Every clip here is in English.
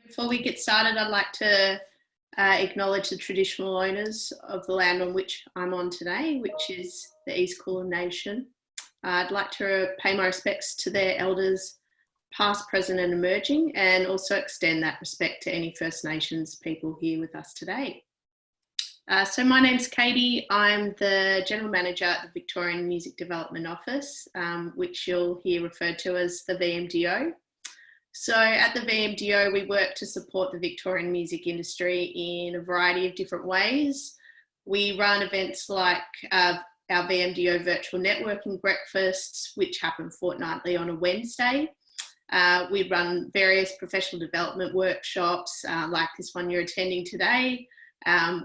Before we get started, I'd like to acknowledge the traditional owners of the land on which I'm on today, which is the East Kulin Nation. I'd like to pay my respects to their elders, past, present and emerging, and also extend that respect to any First Nations people here with us today. So my name's Katie. I'm the General Manager at the Victorian Music Development Office, which you'll hear referred to as the VMDO. So at the VMDO, we work to support the Victorian music industry in a variety of different ways. We run events like our VMDO virtual networking breakfasts, which happen fortnightly on a Wednesday. We run various professional development workshops like this one you're attending today.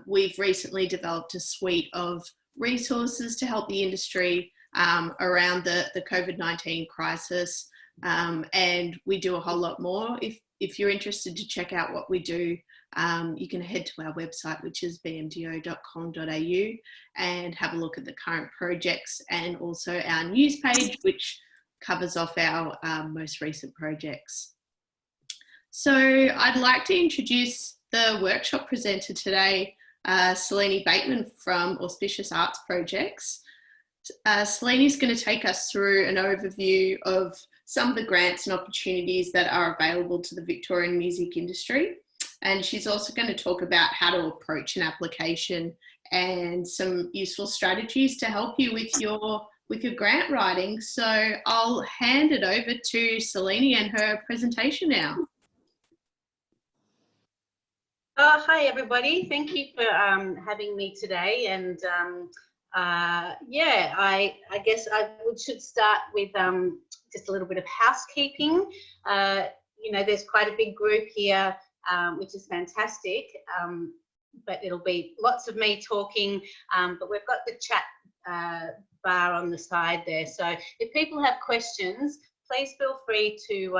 We've recently developed a suite of resources to help the industry around the COVID-19 crisis. And we do a whole lot more. If you're interested to check out what we do, you can head to our website, which is vmdo.com.au, and have a look at the current projects and also our news page, which covers off our most recent projects. So I'd like to introduce the workshop presenter today, Selene Bateman from Auspicious Arts Projects. Selene is going to take us through an overview of some of the grants and opportunities that are available to the Victorian music industry. And she's also going to talk about how to approach an application and some useful strategies to help you with your grant writing. So I'll hand it over to Selene and her presentation now. Hi everybody, thank you for having me today, and yeah, I guess I should start with just a little bit of housekeeping. You know, there's quite a big group here, which is fantastic, but it'll be lots of me talking, but we've got the chat bar on the side there, so if people have questions, please feel free to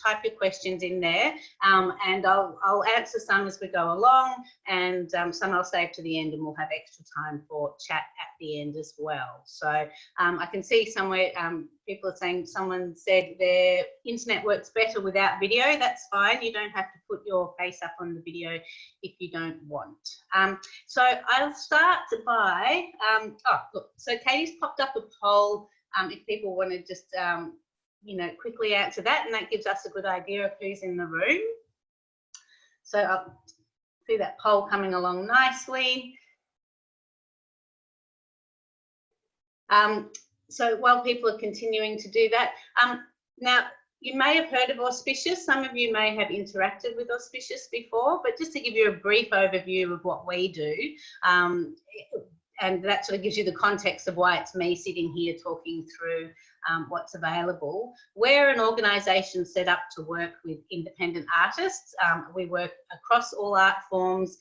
type your questions in there, and I'll answer some as we go along, and some I'll save to the end, and we'll have extra time for chat at the end as well. So I can see somewhere people are saying, someone said their internet works better without video. That's fine. You don't have to put your face up on the video if you don't want. So I'll start by, oh, look, so Katie's popped up a poll. If people want to just, you know, quickly answer that, and that gives us a good idea of who's in the room. So I'll see that poll coming along nicely. So while people are continuing to do that, now you may have heard of Auspicious. Some of you may have interacted with Auspicious before, but just to give you a brief overview of what we do, and that sort of gives you the context of why it's me sitting here talking through what's available. We're an organisation set up to work with independent artists. We work across all art forms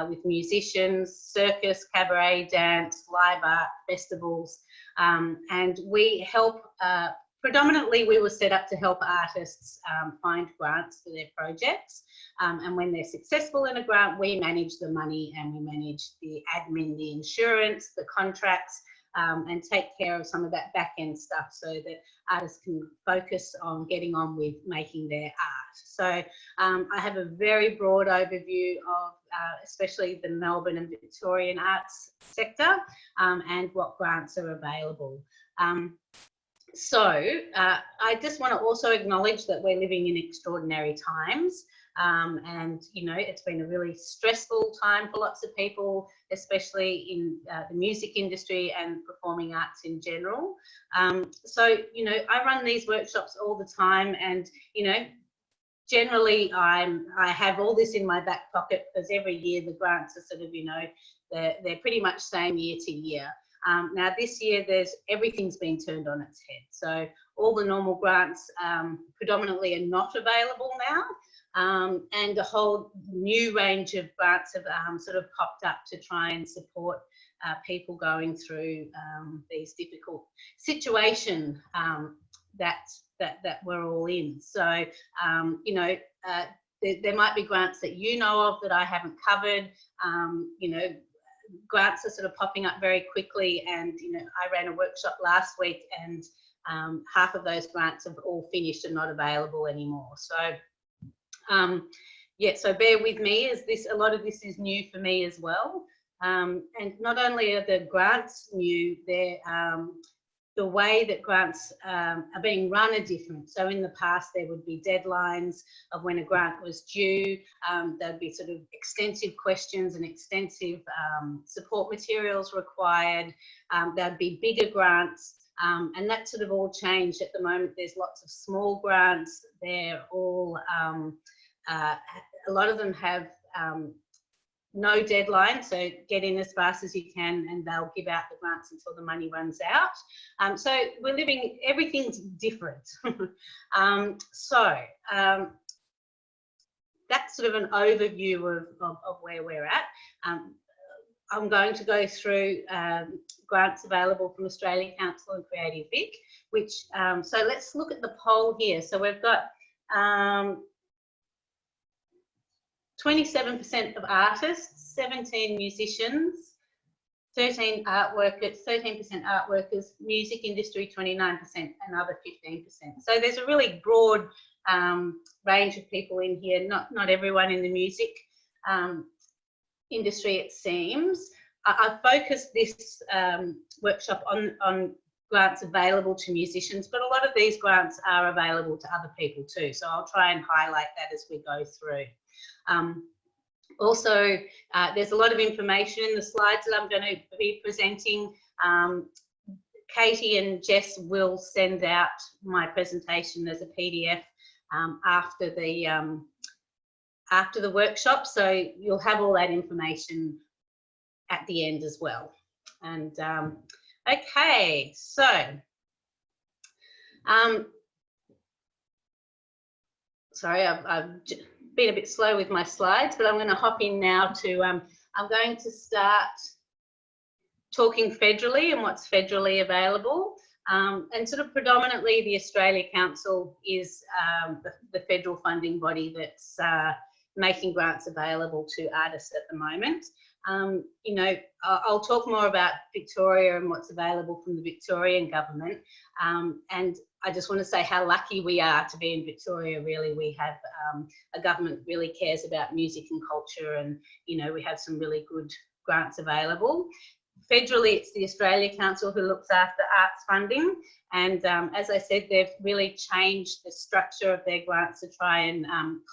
with musicians, circus, cabaret, dance, live art, festivals, and we help, predominantly we were set up to help artists find grants for their projects. And when they're successful in a grant, we manage the money and we manage the admin, the insurance, the contracts, and take care of some of that back end stuff so that artists can focus on getting on with making their art. So I have a very broad overview of especially the Melbourne and Victorian arts sector and what grants are available. So I just want to also acknowledge that we're living in extraordinary times, and you know, it's been a really stressful time for lots of people, especially in the music industry and performing arts in general. So you know, I run these workshops all the time, and you know, generally I have all this in my back pocket because every year the grants are sort of, you know, they're pretty much same year to year. Now this year everything's been turned on its head, so all the normal grants predominantly are not available now, and a whole new range of grants have sort of popped up to try and support people going through these difficult situations that we're all in. So you know, there might be grants that you know of that I haven't covered. You know, grants are sort of popping up very quickly, and you know, I ran a workshop last week, and half of those grants have all finished and not available anymore. So Yeah, so bear with me, as a lot of this is new for me as well. And not only are the grants new, the way that grants are being run are different. So in the past, there would be deadlines of when a grant was due. There'd be sort of extensive questions and extensive support materials required. There'd be bigger grants. And that sort of all changed. At the moment, there's lots of small grants. They're all, a lot of them have no deadline, so get in as fast as you can and they'll give out the grants until the money runs out. So we're living, everything's different. That's sort of an overview of where we're at. I'm going to go through grants available from Australia Council and Creative Vic, which, so let's look at the poll here. So we've got 27% of artists, 17 musicians, 13% art workers, music industry 29%, and other 15%. So there's a really broad range of people in here, not everyone in the music industry, it seems. I've focused this workshop on grants available to musicians, but a lot of these grants are available to other people too. So I'll try and highlight that as we go through. Also, there's a lot of information in the slides that I'm going to be presenting. Katie and Jess will send out my presentation as a PDF after the workshop, so you'll have all that information at the end as well. And okay, so sorry, I've been a bit slow with my slides, but I'm going to hop in now to, I'm going to start talking federally and what's federally available. And sort of predominantly the Australia Council is the federal funding body that's making grants available to artists at the moment. You know, I'll talk more about Victoria and what's available from the Victorian government. And I just want to say how lucky we are to be in Victoria, really. We have a government that really cares about music and culture, and, you know, we have some really good grants available. Federally, it's the Australia Council who looks after arts funding. And as I said, they've really changed the structure of their grants to try and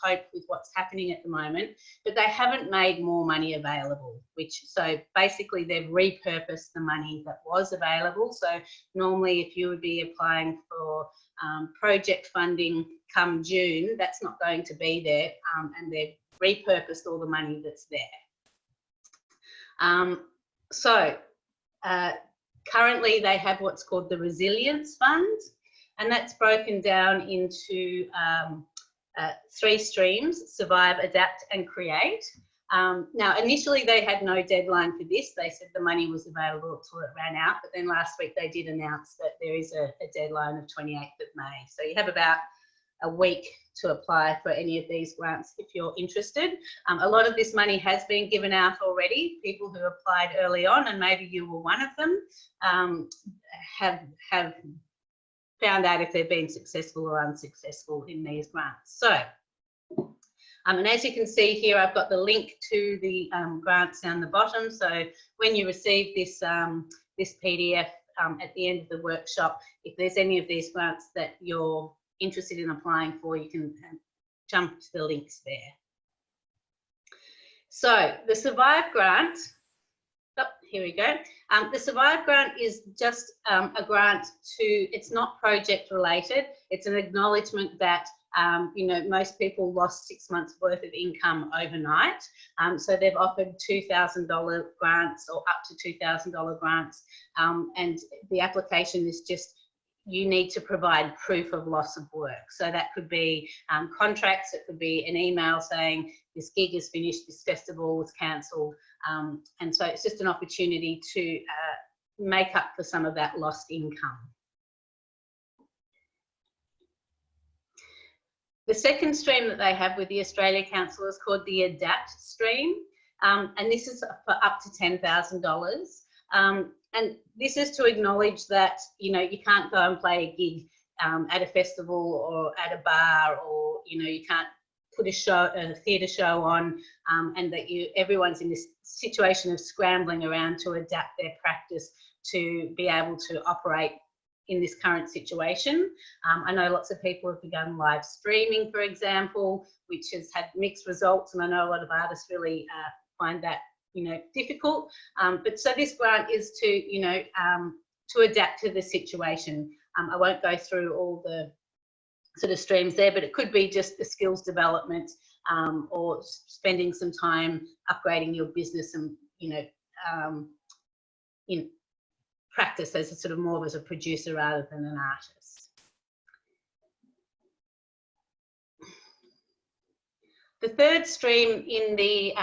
cope with what's happening at the moment. But they haven't made more money available, so basically they've repurposed the money that was available. So normally if you would be applying for project funding come June, that's not going to be there. And they've repurposed all the money that's there. Currently they have what's called the Resilience Fund, and that's broken down into 3 streams: survive, adapt and create. Now initially they had no deadline for this. They said the money was available until it ran out, but then last week they did announce that there is a deadline of 28th of May. So you have about a week to apply for any of these grants if you're interested. A lot of this money has been given out already. People who applied early on, and maybe you were one of them, have found out if they've been successful or unsuccessful in these grants. So, and as you can see here, I've got the link to the grants down the bottom. So when you receive this, this PDF at the end of the workshop, if there's any of these grants that you're interested in applying for, you can jump to the links there. So the Survive grant, here we go. The Survive grant is just a grant it's not project related. It's an acknowledgement that you know, most people lost 6 months worth of income overnight. So they've offered $2,000 grants or up to $2,000 grants. And the application is just, you need to provide proof of loss of work. So that could be contracts, it could be an email saying this gig is finished, this festival was cancelled. And so it's just an opportunity to make up for some of that lost income. The second stream that they have with the Australia Council is called the Adapt stream. And this is for up to $10,000. And this is to acknowledge that, you know, you can't go and play a gig at a festival or at a bar, or, you know, you can't put a theatre show on, and that everyone's in this situation of scrambling around to adapt their practice to be able to operate in this current situation. I know lots of people have begun live streaming, for example, which has had mixed results, and I know a lot of artists really find that, difficult. But so this grant is to, to adapt to the situation. I won't go through all the sort of streams there, but it could be just the skills development, or spending some time upgrading your business and, in practice as a sort of more as a producer rather than an artist. The third stream in the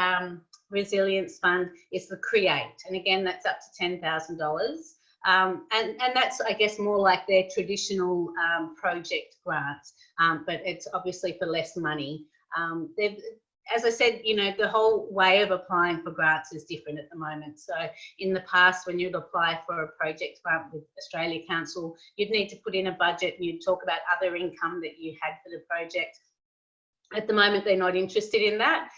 Resilience Fund is the Create, and again that's up to $10,000, and that's, I guess, more like their traditional project grants, but it's obviously for less money. As I said, the whole way of applying for grants is different at the moment. So in the past, when you'd apply for a project grant with Australia Council, you'd need to put in a budget and you'd talk about other income that you had for the project. At the moment, they're not interested in that.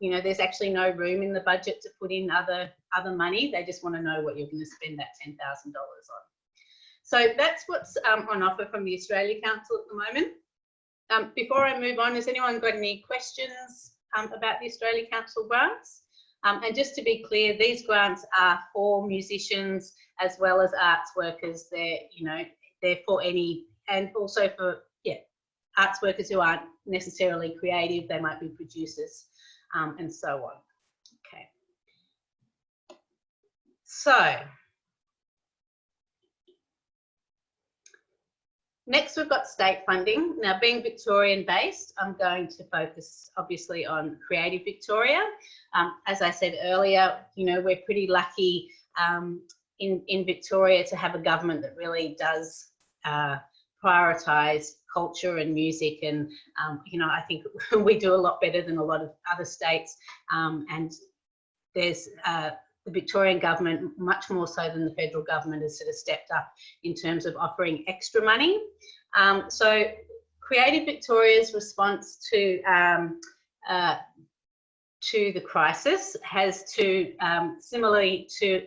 There's actually no room in the budget to put in other money. They just want to know what you're going to spend that $10,000 on. So that's what's on offer from the Australia Council at the moment. Before I move on, has anyone got any questions about the Australia Council grants? And just to be clear, these grants are for musicians as well as arts workers. They're for any, and also for, arts workers who aren't necessarily creative. They might be producers, and so on. Okay. So next, we've got state funding. Now, being Victorian based, I'm going to focus obviously on Creative Victoria. As I said earlier, we're pretty lucky in Victoria to have a government that really does prioritise culture and music, and I think we do a lot better than a lot of other states, and there's the Victorian government, much more so than the federal government, has sort of stepped up in terms of offering extra money. So Creative Victoria's response to the crisis has to, similarly to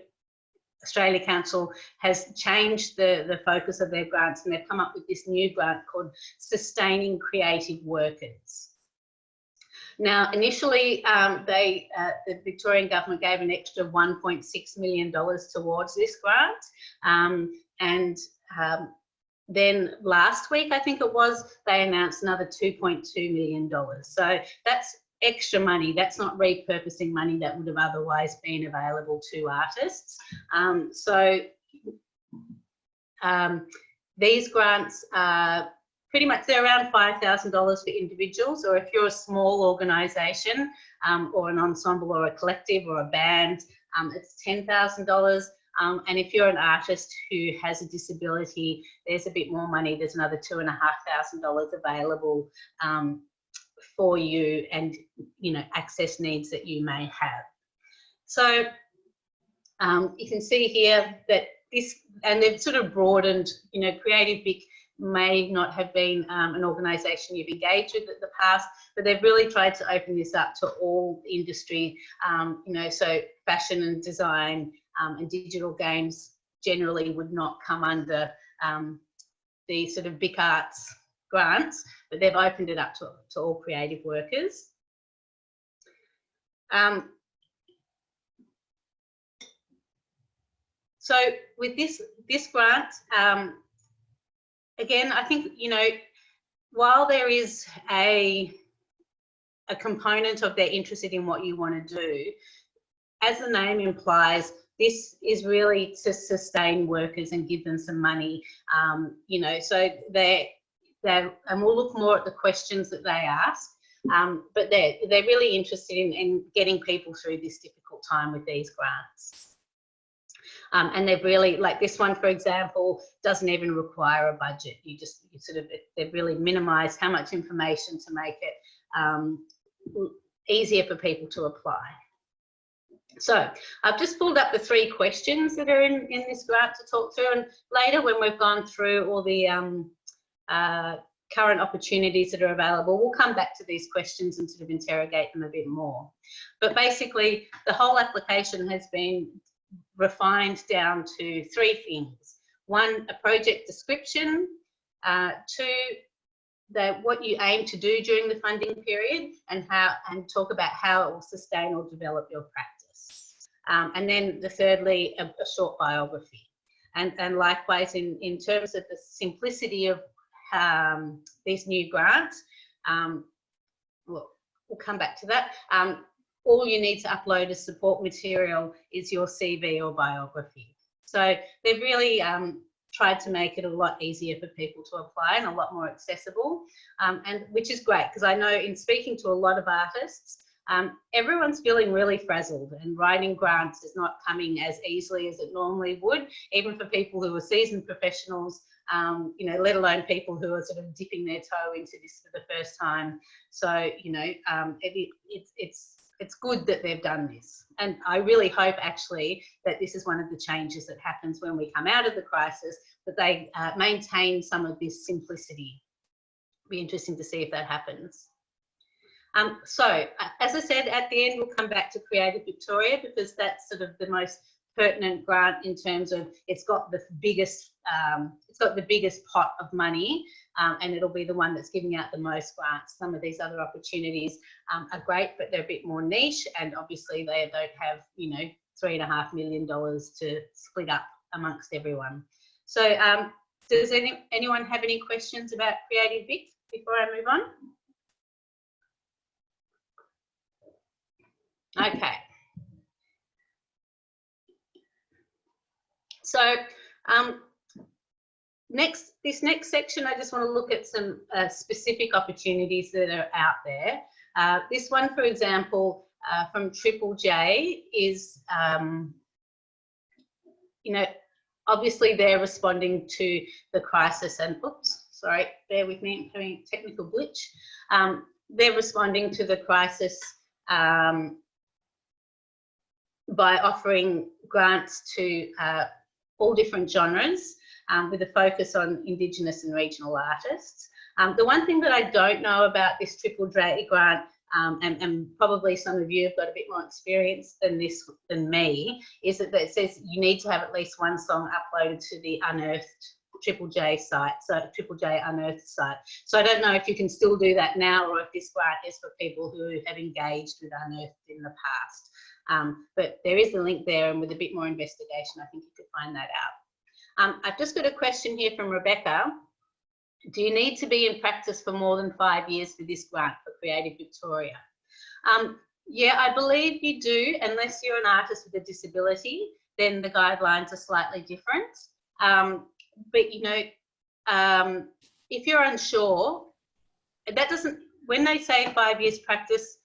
Australia Council, has changed the focus of their grants, and they've come up with this new grant called Sustaining Creative Workers. Now, initially, the Victorian government gave an extra $1.6 million towards this grant, and then last week, I think it was, they announced another $2.2 million. So that's extra money. That's not repurposing money that would have otherwise been available to artists. These grants are pretty much, they're around $5,000 for individuals, or if you're a small organisation, or an ensemble or a collective or a band, it's $10,000. And if you're an artist who has a disability, there's a bit more money. There's another $2,500 available for you, and access needs that you may have. So you can see here that this, and they've sort of broadened, Creative Vic may not have been an organisation you've engaged with in the past, but they've really tried to open this up to all industry, so fashion and design and digital games generally would not come under the sort of Vic Arts grants, but they've opened it up to all creative workers. So with this grant, again, I think, while there is a component of they're interested in what you want to do, as the name implies, this is really to sustain workers and give them some money, so and we'll look more at the questions that they ask, but they're really interested in getting people through this difficult time with these grants. And they've really, like this one, for example, doesn't even require a budget. They've really minimised how much information to make it easier for people to apply. So I've just pulled up the 3 questions that are in this grant to talk through, and later when we've gone through all the current opportunities that are available. We'll come back to these questions and sort of interrogate them a bit more. But basically, the whole application has been refined down to 3 things. 1, a project description. 2, what you aim to do during the funding period, and talk about how it will sustain or develop your practice. And then thirdly, a short biography. And likewise, in terms of the simplicity of these new grants, we'll come back to that. All you need to upload as support material is your CV or biography. So they've really tried to make it a lot easier for people to apply and a lot more accessible, and which is great, because I know in speaking to a lot of artists, everyone's feeling really frazzled, and writing grants is not coming as easily as it normally would, even for people who are seasoned professionals, you know, let alone people who are sort of dipping their toe into this for the first time. So, you know, it's good that they've done this. And I really hope actually that this is one of the changes that happens when we come out of the crisis, that they maintain some of this simplicity. It'll be interesting to see if that happens. So, as I said, at the end, we'll come back to Creative Victoria, because that's sort of the most pertinent grant in terms of it's got the biggest pot of money, and it'll be the one that's giving out the most grants. Some of these other opportunities are great, but they're a bit more niche, and obviously they don't have, you know, $3.5 million to split up amongst everyone. So does anyone have any questions about Creative Vic before I move on? Okay. So this next section, I just want to look at some specific opportunities that are out there. This one, for example, from Triple J is, you know, obviously they're responding to the crisis, and oops, sorry, bear with me, I'm having a technical glitch. They're responding to the crisis by offering grants to all different genres, with a focus on Indigenous and regional artists. The one thing that I don't know about this Triple J grant, and probably some of you have got a bit more experience than me, is that it says you need to have at least 1 song uploaded to the Unearthed Triple J site, so Triple J Unearthed site. So I don't know if you can still do that now, or if this grant is for people who have engaged with Unearthed in the past. But there is a link there, and with a bit more investigation, I think you could find that out. I've just got a question here from Rebecca. Do you need to be in practice for more than 5 years for this grant for Creative Victoria? Yeah, I believe you do, unless you're an artist with a disability, then the guidelines are slightly different. But, you know, if you're unsure, that doesn't, when they say 5 years practice,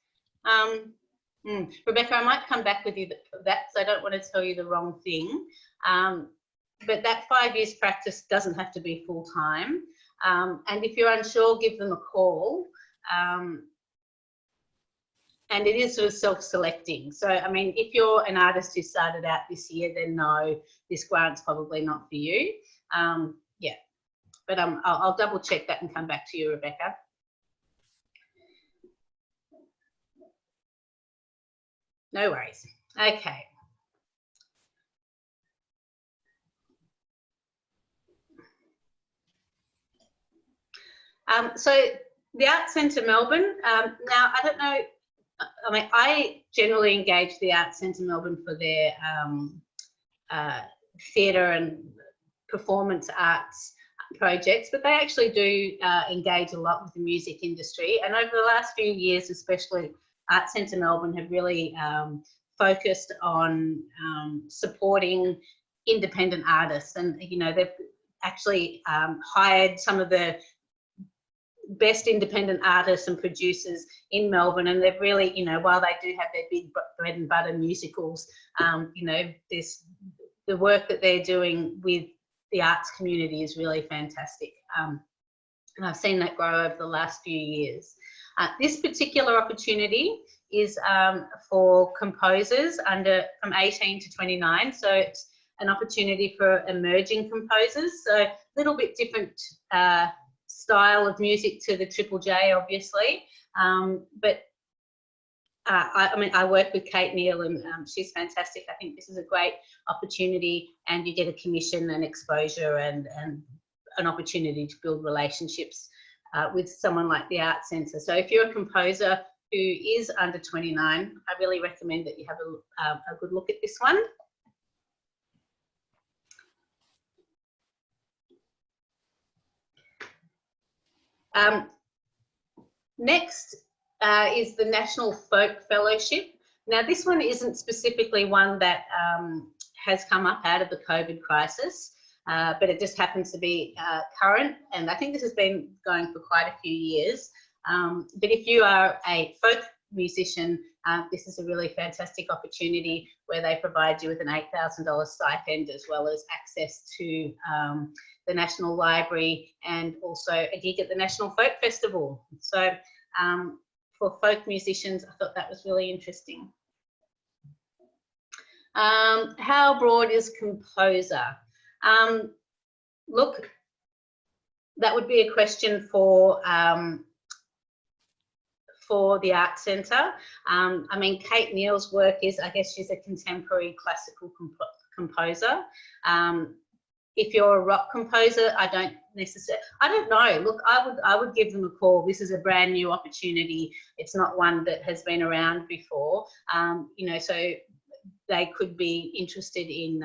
Rebecca, I might come back with you for that, because I don't want to tell you the wrong thing. But that 5 years practice doesn't have to be full time. And if you're unsure, give them a call. And it is sort of self-selecting. So, I mean, if you're an artist who started out this year, then no, this grant's probably not for you. Yeah, but I'll double check that and come back to you, Rebecca. No worries. Okay. So the Arts Centre Melbourne, now I don't know, I mean, I generally engage the Arts Centre Melbourne for their theatre and performance arts projects, but they actually do engage a lot with the music industry. And over the last few years, especially, Arts Centre Melbourne have really focused on supporting independent artists. And, you know, they've actually hired some of the best independent artists and producers in Melbourne, and they've really, you know, while they do have their big bread and butter musicals, you know, the work that they're doing with the arts community is really fantastic, and I've seen that grow over the last few years. This particular opportunity is for composers from 18 to 29, so it's an opportunity for emerging composers, so a little bit different style of music to the Triple J, obviously. But I mean, I work with Kate Neal, and she's fantastic. I think this is a great opportunity, and you get a commission and exposure and an opportunity to build relationships with someone like the Art Centre. So if you're a composer who is under 29, I really recommend that you have a good look at this one. Next is the National Folk Fellowship. Now, this one isn't specifically one that has come up out of the COVID crisis, but it just happens to be current, and I think this has been going for quite a few years. But if you are a folk musician, this is a really fantastic opportunity where they provide you with an $8,000 stipend, as well as access to the National Library and also a gig at the National Folk Festival. So for folk musicians, I thought that was really interesting. How broad is composer? Look, that would be a question for the Art Centre. I mean, Kate Neal's work is, I guess she's a contemporary classical composer. If you're a rock composer, I don't know. Look, I would give them a call. This is a brand new opportunity. It's not one that has been around before. You know, so they could be interested in,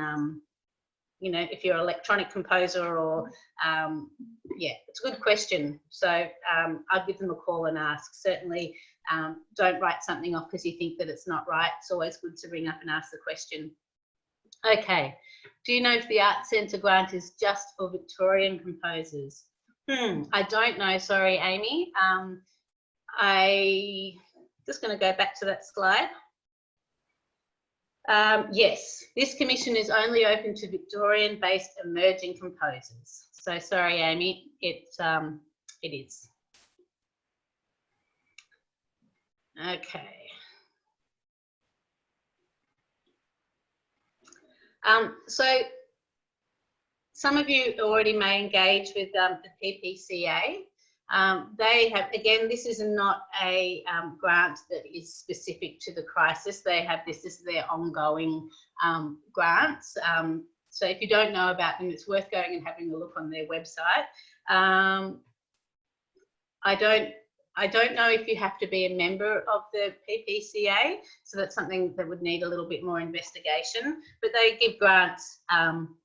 you know, if you're an electronic composer or, yeah, it's a good question. So I'd give them a call and ask. Certainly don't write something off because you think that it's not right. It's always good to ring up and ask the question. Okay, do you know if the Art Centre grant is just for Victorian composers? I don't know, sorry, Amy. I just going to go back to that slide. Yes, this commission is only open to Victorian-based emerging composers. So sorry, Amy, it is. Okay. So some of you already may engage with the PPCA. They have, again, this is not a grant that is specific to the crisis. They have this is their ongoing grants. So if you don't know about them, it's worth going and having a look on their website. I don't know if you have to be a member of the PPCA, so that's something that would need a little bit more investigation, but they give grants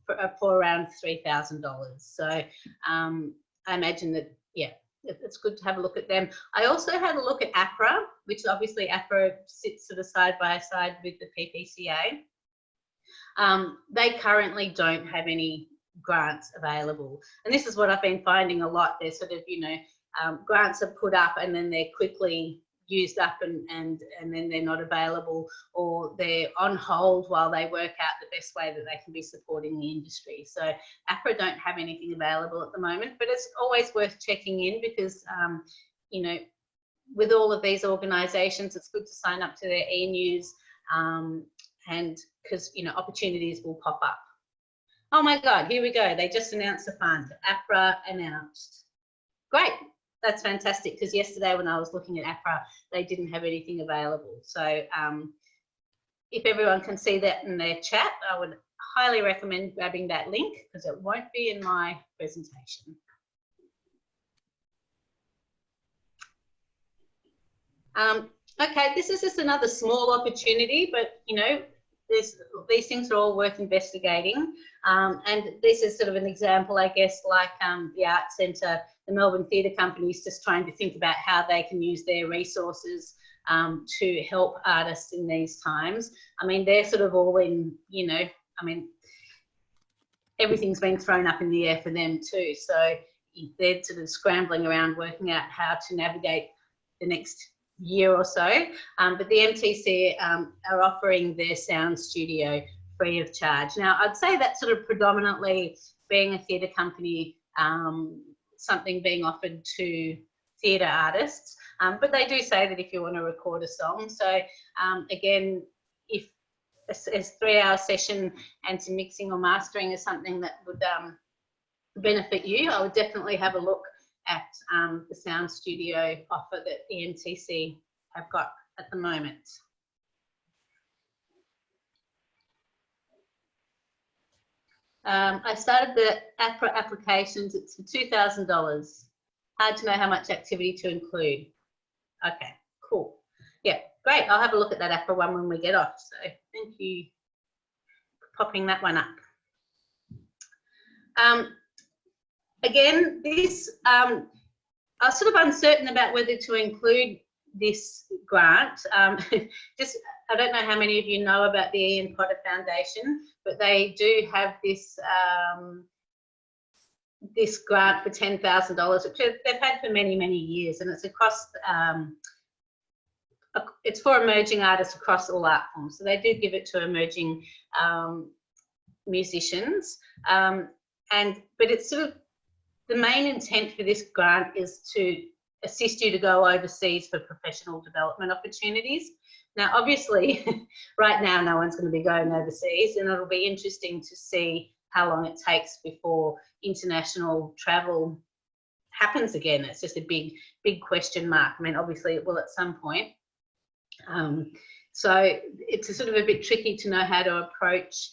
for around $3,000. So I imagine that, yeah, it's good to have a look at them. I also had a look at APRA, which obviously APRA sits sort of side by side with the PPCA. They currently don't have any grants available. And this is what I've been finding a lot. They're sort of, you know, grants are put up and then they're quickly used up and then they're not available, or they're on hold while they work out the best way that they can be supporting the industry. So APRA don't have anything available at the moment, but it's always worth checking in because, you know, with all of these organisations, it's good to sign up to their e-news and because, you know, opportunities will pop up. Oh my God, here we go. They just announced the fund. APRA announced. Great. That's fantastic, because yesterday when I was looking at APRA, they didn't have anything available. So if everyone can see that in their chat, I would highly recommend grabbing that link because it won't be in my presentation. Okay, this is just another small opportunity, but you know, these things are all worth investigating. And this is sort of an example, I guess, like the Art Centre, the Melbourne Theatre Company is just trying to think about how they can use their resources to help artists in these times. I mean, they're sort of all in, you know, I mean, everything's been thrown up in the air for them too. So they're sort of scrambling around working out how to navigate the next year or so. But the MTC are offering their sound studio free of charge. Now, I'd say that's sort of predominantly, being a theatre company, something being offered to theatre artists, but they do say that if you want to record a song, so again, if a 3-hour session and some mixing or mastering is something that would benefit you, I would definitely have a look at the sound studio offer that ENTC have got at the moment. I started the APRA applications. It's for $2,000. Hard to know how much activity to include. Okay, cool. Yeah, great. I'll have a look at that APRA one when we get off. So thank you for popping that one up. Again, this, I was sort of uncertain about whether to include this grant. Just, I don't know how many of you know about the Ian Potter Foundation, but they do have this this grant for $10,000, which they've had for many, many years, and it's across, it's for emerging artists across all art forms. So they do give it to emerging musicians, but it's sort of, the main intent for this grant is to assist you to go overseas for professional development opportunities. Now, obviously, right now, no one's going to be going overseas, and it'll be interesting to see how long it takes before international travel happens again. It's just a big, big question mark. I mean, obviously, it will at some point. So it's a sort of a bit tricky to know how to approach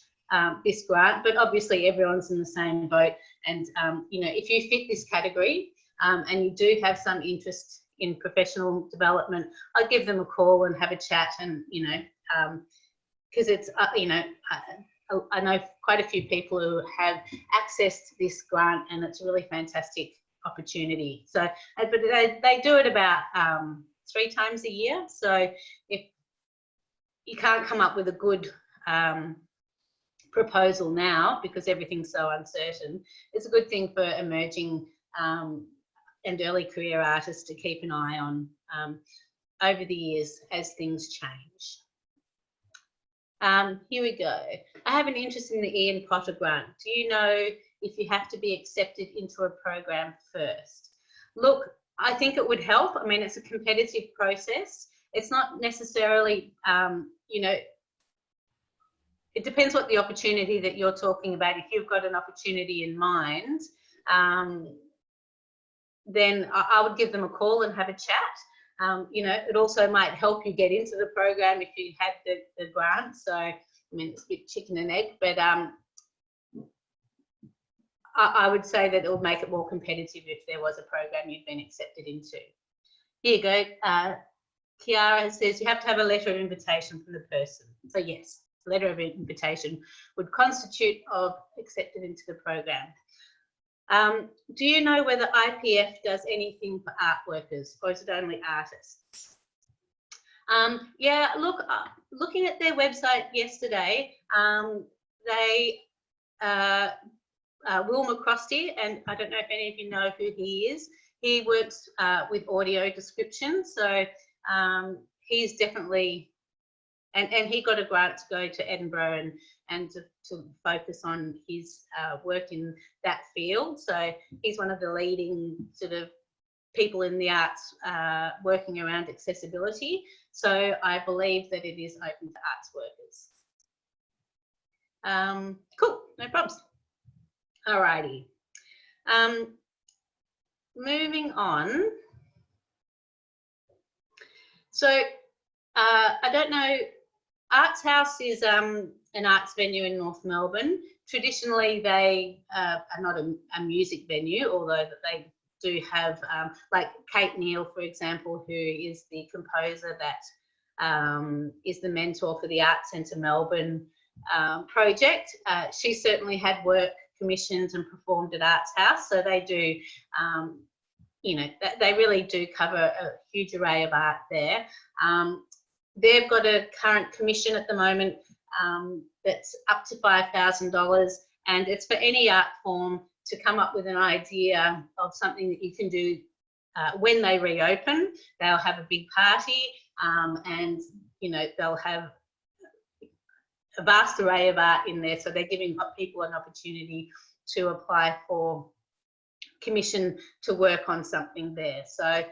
this grant, but obviously everyone's in the same boat. And, you know, if you fit this category and you do have some interest in professional development, I'd give them a call and have a chat, and, you know, because it's, you know, I know quite a few people who have accessed this grant, and it's a really fantastic opportunity. So, but they do it about 3 times a year. So if you can't come up with a good proposal now because everything's so uncertain, it's a good thing for emerging and early career artists to keep an eye on over the years as things change. Here we go. I have an interest in the Ian Potter grant. Do you know if you have to be accepted into a program first? Look, I think it would help. I mean, it's a competitive process. It's not necessarily, you know, it depends what the opportunity that you're talking about. If you've got an opportunity in mind, then I would give them a call and have a chat. You know, it also might help you get into the program if you had the grant. So, I mean, it's a bit chicken and egg, but I would say that it would make it more competitive if there was a program you'd been accepted into. Here you go. Kiara says you have to have a letter of invitation from the person. So yes, a letter of invitation would constitute of accepted into the program. Do you know whether IPF does anything for art workers, or is it only artists? Yeah, look, looking at their website yesterday, they, Will McCrosty, and I don't know if any of you know who he is, he works with audio description, so he's definitely, and he got a grant to go to Edinburgh and to focus on his work in that field. So he's one of the leading sort of people in the arts working around accessibility. So I believe that it is open to arts workers. Cool, no problems. Alrighty. Moving on. So I don't know, Arts House is an arts venue in North Melbourne. Traditionally, they are not a music venue, although that they do have, like Kate Neal, for example, who is the composer that is the mentor for the Arts Centre Melbourne project. She certainly had work commissioned and performed at Arts House, so they do, you know, they really do cover a huge array of art there. They've got a current commission at the moment that's up to $5,000, and it's for any art form to come up with an idea of something that you can do when they reopen. They'll have a big party, and you know, they'll have a vast array of art in there, so they're giving people an opportunity to apply for commission to work on something there. So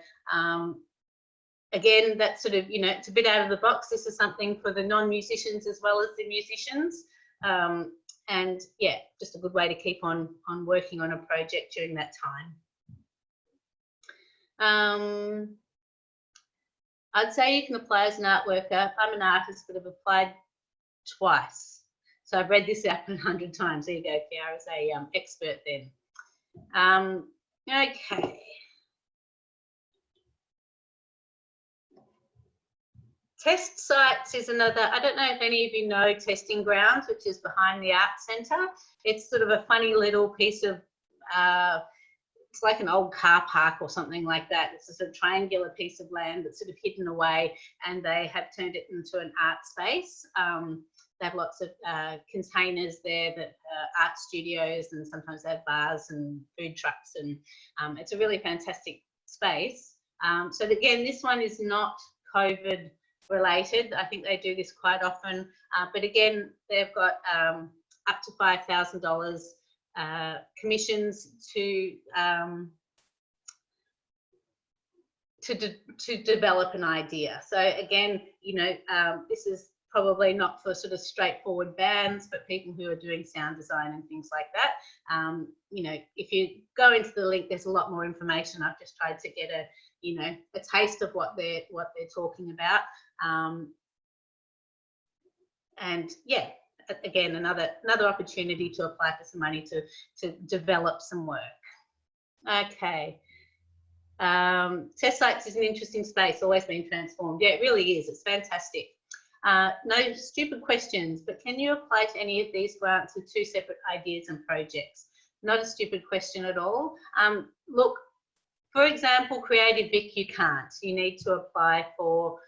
again, that's sort of, you know, it's a bit out of the box. This is something for the non-musicians as well as the musicians, and yeah, just a good way to keep on working on a project during that time. I'd say you can apply as an art worker. I'm an artist, but I've applied twice. So I've read this out 100 times. There you go, Kiara's a expert then. Okay. Test sites is another, I don't know if any of you know Testing Grounds, which is behind the Arts Centre. It's sort of a funny little piece of, it's like an old car park or something like that. It's just a triangular piece of land that's sort of hidden away, and they have turned it into an art space. They have lots of containers there that art studios, and sometimes they have bars and food trucks, and it's a really fantastic space. So again, this one is not COVID related. I think they do this quite often, but again, they've got up to $5,000 commissions to develop an idea. So again, you know, this is probably not for sort of straightforward bands, but people who are doing sound design and things like that. You know, if you go into the link, there's a lot more information. I've just tried to get a, you know, a taste of what they're talking about. And yeah, again, another opportunity to apply for some money to develop some work. Okay. Test sites is an interesting space, always been transformed. Yeah, it really is. It's fantastic. No stupid questions, but can you apply to any of these grants with 2 separate ideas and projects? Not a stupid question at all. Look, for example, Creative Vic, you can't. You need to apply for,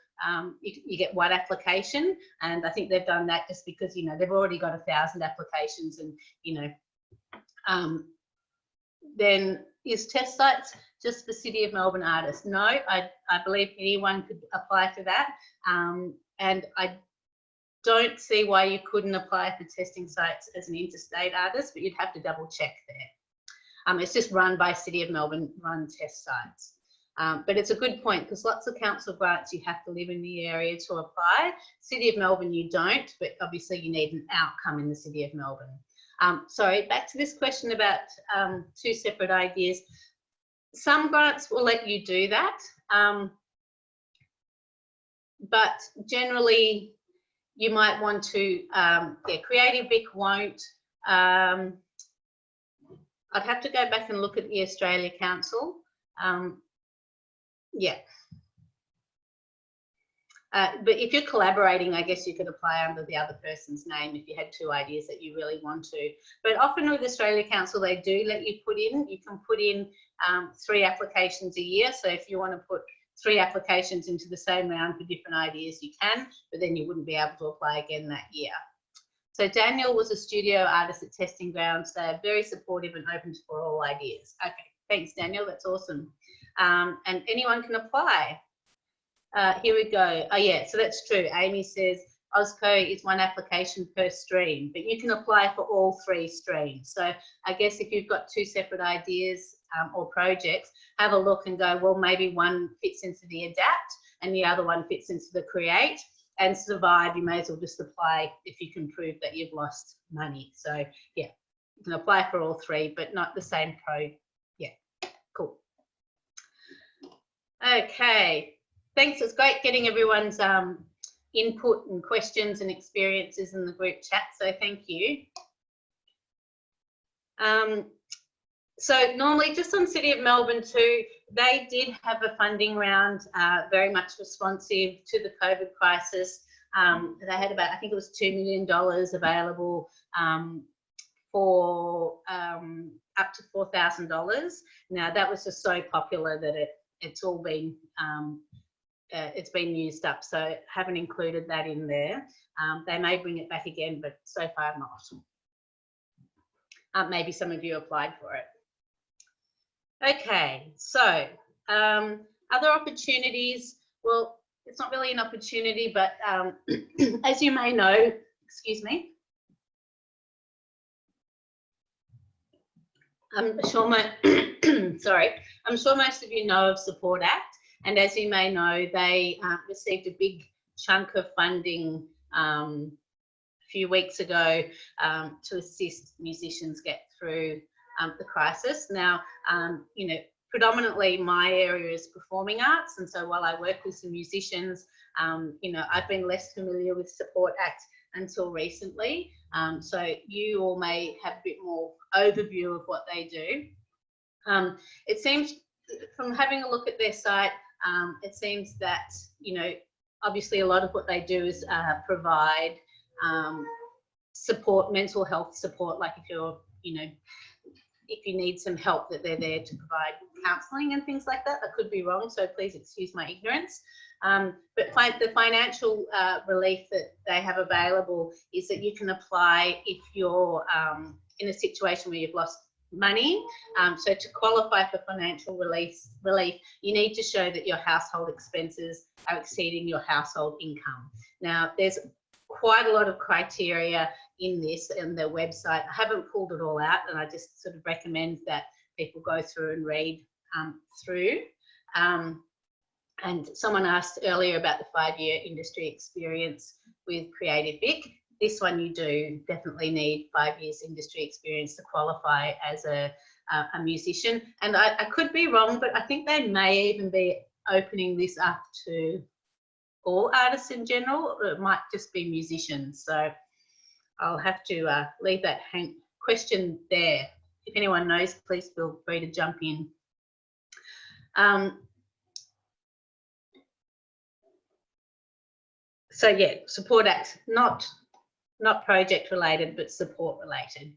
you get one application, and I think they've done that just because, you know, they've already got 1,000 applications, and, you know, then is test sites just for City of Melbourne artists? No, I believe anyone could apply for that. And I don't see why you couldn't apply for testing sites as an interstate artist, but you'd have to double check there. It's just run by City of Melbourne run test sites. But it's a good point, because lots of council grants you have to live in the area to apply. City of Melbourne you don't, but obviously you need an outcome in the City of Melbourne. Sorry, back to this question about 2 separate ideas. Some grants will let you do that, but generally you might want to, yeah, Creative Vic won't. I'd have to go back and look at the Australia Council. Yeah. But if you're collaborating, I guess you could apply under the other person's name if you had 2 ideas that you really want to. But often with Australia Council, they do let you put in, you can put in 3 applications a year. So if you want to put 3 applications into the same round for different ideas, you can, but then you wouldn't be able to apply again that year. So Daniel was a studio artist at Testing Grounds. They're very supportive and open for all ideas. Okay, thanks Daniel, that's awesome. And anyone can apply. Here we go. Oh yeah, so that's true. Amy says Ausco is 1 application per stream, but you can apply for all 3 streams. So I guess if you've got 2 separate ideas or projects, have a look and go, well, maybe one fits into the adapt and the other one fits into the create, and survive. You may as well just apply if you can prove that you've lost money. So yeah, you can apply for all 3, but not the same pro. Yeah, cool. Okay. Thanks, it's great getting everyone's input and questions and experiences in the group chat, so thank you. So normally just on City of Melbourne too, they did have a funding round, very much responsive to the COVID crisis. They had about, I think it was $2 million available for up to $4,000. Now that was just so popular that it's all been it's been used up, so haven't included that in there. They may bring it back again, but so far not. Maybe some of you applied for it. Okay, so other opportunities. Well, it's not really an opportunity, but as you may know, excuse me, I'm sure I'm sure most of you know of Support Act. And as you may know, they received a big chunk of funding a few weeks ago to assist musicians get through the crisis. Now, you know, predominantly my area is performing arts, and so while I work with some musicians, you know, I've been less familiar with Support Act until recently. So you all may have a bit more overview of what they do. It seems, from having a look at their site, it seems that, you know, obviously a lot of what they do is provide support, mental health support, like if you're, you know, if you need some help, that they're there to provide counselling and things like that. I could be wrong, so please excuse my ignorance. But the financial relief that they have available is that you can apply if you're in a situation where you've lost money. So to qualify for financial relief, you need to show that your household expenses are exceeding your household income. Now, there's quite a lot of criteria in this on their website. I haven't pulled it all out, and I just sort of recommend that people go through and read through. And someone asked earlier about the 5-year industry experience with Creative Vic. This one you do definitely need 5 years industry experience to qualify as a musician. And I could be wrong, but I think they may even be opening this up to all artists in general, or it might just be musicians. So I'll have to leave that question there. If anyone knows, please feel free to jump in. So yeah, Support Act, not project related, but support related.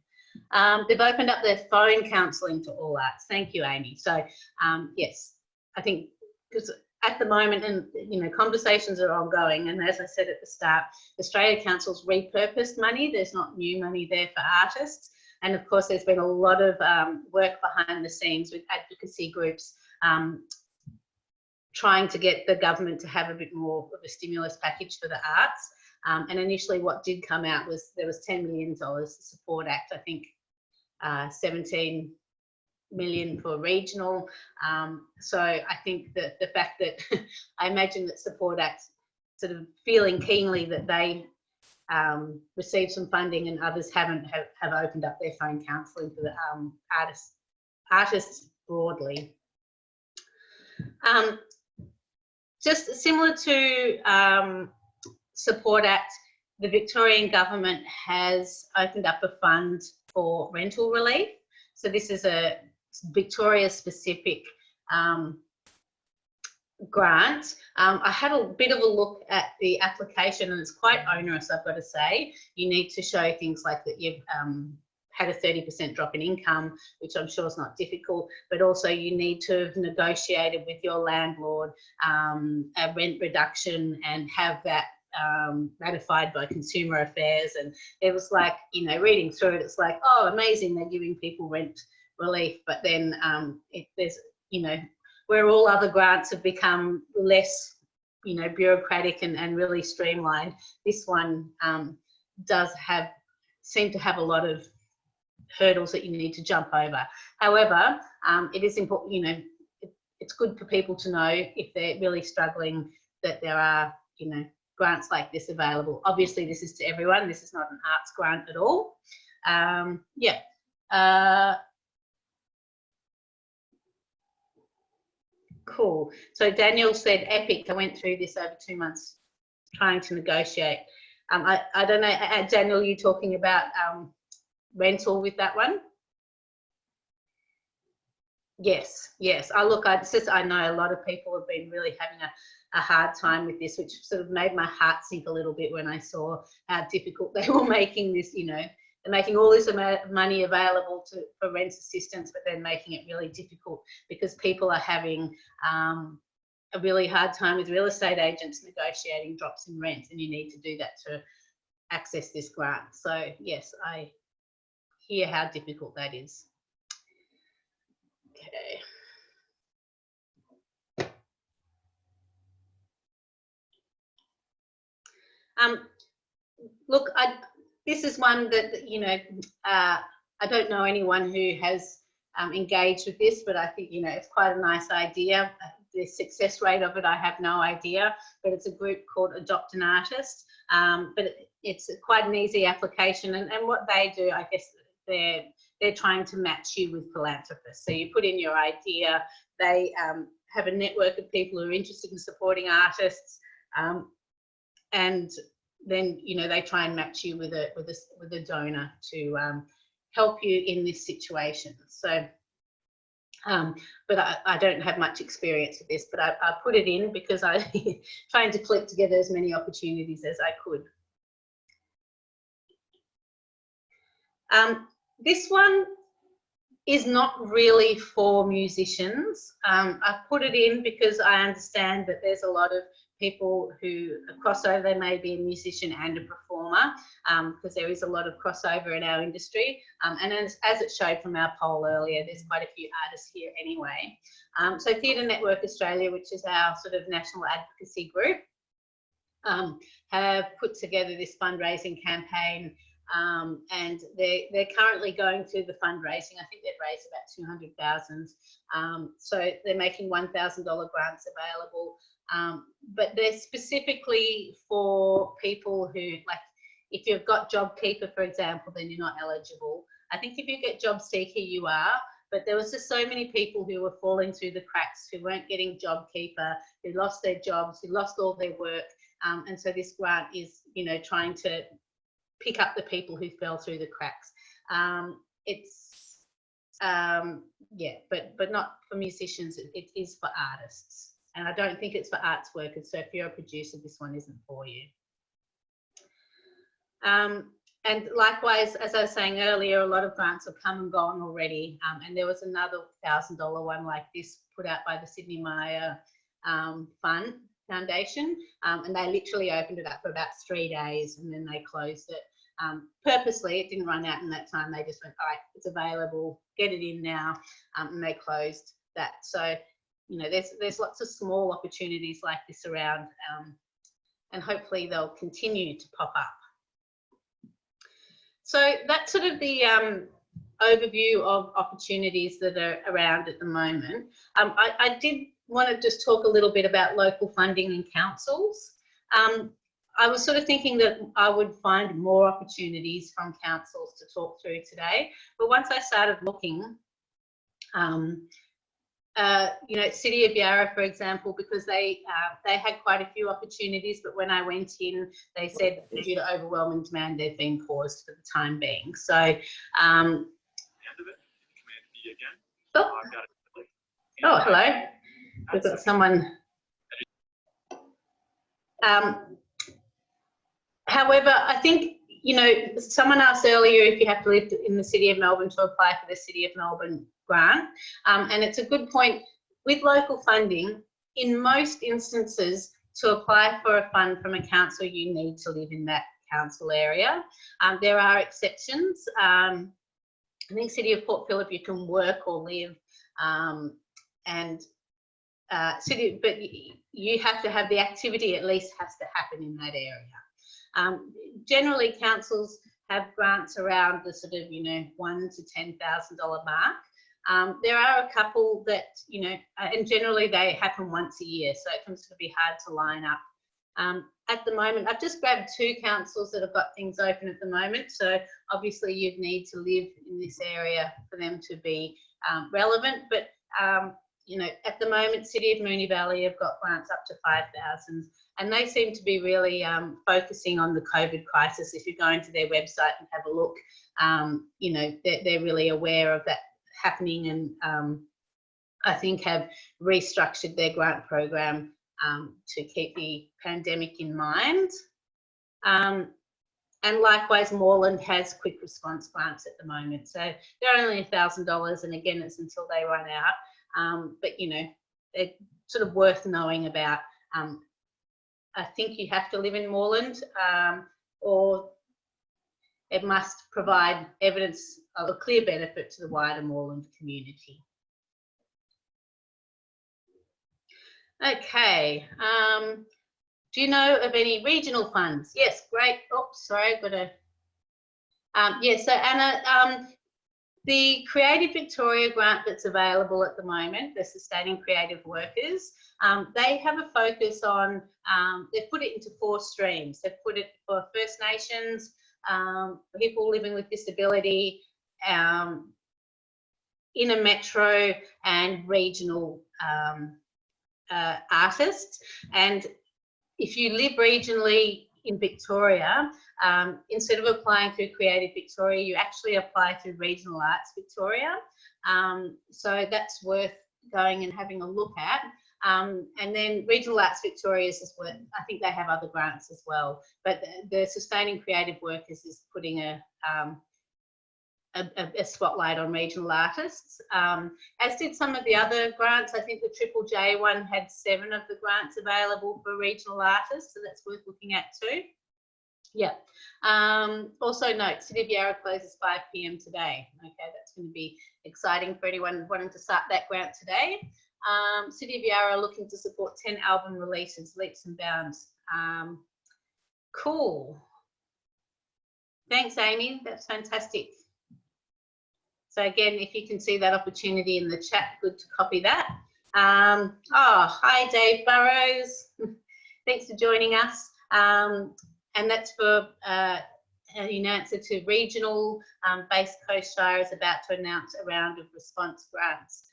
They've opened up their phone counselling to all arts. Thank you, Amy. So yes, I think because at the moment, and you know, conversations are ongoing, and as I said at the start, Australia Council's repurposed money. There's not new money there for artists, and of course, there's been a lot of work behind the scenes with advocacy groups trying to get the government to have a bit more of a stimulus package for the arts. And initially what did come out was there was $10 million Support Act, I think 17 million for regional. So I think that the fact that I imagine that Support Act sort of feeling keenly that they received some funding and others haven't, have opened up their phone counselling for the artists broadly. Just similar to Support Act, the Victorian government has opened up a fund for rental relief. So this is a Victoria specific grant. I had a bit of a look at the application and it's quite onerous, I've got to say. You need to show things like that you've had a 30% drop in income, which I'm sure is not difficult, but also you need to have negotiated with your landlord a rent reduction and have that ratified by Consumer Affairs. And it was like, you know, reading through it, it's like, oh, amazing, they're giving people rent relief. But then there's, you know, where all other grants have become less, you know, bureaucratic and really streamlined, this one does seem to have a lot of hurdles that you need to jump over. However, it is important, you know, it's good for people to know if they're really struggling that there are, you know, grants like this available. Obviously, this is to everyone. This is not an arts grant at all. Yeah. Cool. So Daniel said, epic. I went through this over 2 months trying to negotiate. I don't know, Daniel, you talking about rental with that one? Yes, yes. I know a lot of people have been really having a hard time with this, which sort of made my heart sink a little bit when I saw how difficult they were making this, you know, they're making all this amount of money available for rent assistance, but then making it really difficult because people are having a really hard time with real estate agents negotiating drops in rent, and you need to do that to access this grant. So yes, I hear how difficult that is. Okay. Look, this is one that, you know, I don't know anyone who has engaged with this, but I think, you know, it's quite a nice idea. The success rate of it, I have no idea, but it's a group called Adopt an Artist. But it's quite an easy application, and what they do, I guess, their they're trying to match you with philanthropists. So you put in your idea, they have a network of people who are interested in supporting artists, and then, you know, they try and match you with a donor to help you in this situation. So, but I don't have much experience with this, but I put it in because I trying to click together as many opportunities as I could. This one is not really for musicians. I've put it in because I understand that there's a lot of people who cross over. They may be a musician and a performer, because there is a lot of crossover in our industry. And as it showed from our poll earlier, there's quite a few artists here anyway. So Theatre Network Australia, which is our sort of national advocacy group, have put together this fundraising campaign. And they're currently going through the fundraising. I think they've raised about 200,000. So they're making $1,000 grants available. But they're specifically for people who, like, if you've got JobKeeper, for example, then you're not eligible. I think if you get JobSeeker, you are. But there was just so many people who were falling through the cracks, who weren't getting JobKeeper, who lost their jobs, who lost all their work. And so this grant is, you know, trying to pick up the people who fell through the cracks. Yeah, but not for musicians. It is for artists, and I don't think it's for arts workers. So if you're a producer, this one isn't for you. And likewise, as I was saying earlier, a lot of grants have come and gone already. And there was another $1,000 one like this put out by the Sydney Maya Foundation, and they literally opened it up for about 3 days and then they closed it. Purposely, it didn't run out in that time. They just went, all right, it's available, get it in now, and they closed that. So, you know, there's lots of small opportunities like this around, and hopefully they'll continue to pop up. So that's sort of the overview of opportunities that are around at the moment. I did want to just talk a little bit about local funding and councils. I was sort of thinking that I would find more opportunities from councils to talk through today, but once I started looking, you know, City of Yarra, for example, because they had quite a few opportunities, but when I went in, they said due to overwhelming demand, they've been paused for the time being. So, oh, hello. We've got someone. However, I think, you know, someone asked earlier if you have to live in the City of Melbourne to apply for the City of Melbourne grant. And it's a good point. With local funding, in most instances, to apply for a fund from a council, you need to live in that council area. There are exceptions. I think City of Port Phillip, you can work or live, but you have to have the activity at least has to happen in that area. Generally, councils have grants around the sort of, you know, $1,000 to $10,000 mark. There are a couple that, you know, and generally they happen once a year, so it can sort of be hard to line up. At the moment, I've just grabbed 2 councils that have got things open at the moment, so obviously you'd need to live in this area for them to be relevant, but you know, at the moment, City of Moonee Valley have got grants up to 5,000, and they seem to be really focusing on the COVID crisis. If you go into their website and have a look, you know, they're really aware of that happening, and I think have restructured their grant program to keep the pandemic in mind. And likewise, Moreland has quick response grants at the moment, so they're only $1,000, and again, it's until they run out. But, you know, they're sort of worth knowing about. I think you have to live in Moreland, or it must provide evidence of a clear benefit to the wider Moreland community. Okay, do you know of any regional funds? Yes, great. Oh, sorry, I've got to. Yeah, so Anna, the Creative Victoria grant that's available at the moment, the Sustaining Creative Workers, they have a focus on, they've put it into 4 streams. They've put it for First Nations, people living with disability, inner metro and regional artists. And if you live regionally in Victoria, instead of applying through Creative Victoria, you actually apply through Regional Arts Victoria. So that's worth going and having a look at. And then Regional Arts Victoria is just worth, I think they have other grants as well, but the Sustaining Creative Workers is putting a spotlight on regional artists, as did some of the other grants. I think the Triple J one had 7 of the grants available for regional artists, so that's worth looking at too. Yeah. Also note, City of Yarra closes 5 p.m. today. Okay, that's going to be exciting for anyone wanting to start that grant today. City of Yarra are looking to support 10 album releases, leaps and bounds. Cool. Thanks, Amy. That's fantastic. So again, if you can see that opportunity in the chat, good to copy that. Oh, hi, Dave Burrows. Thanks for joining us. And that's for in answer to regional based Coast Shire is about to announce a round of response grants.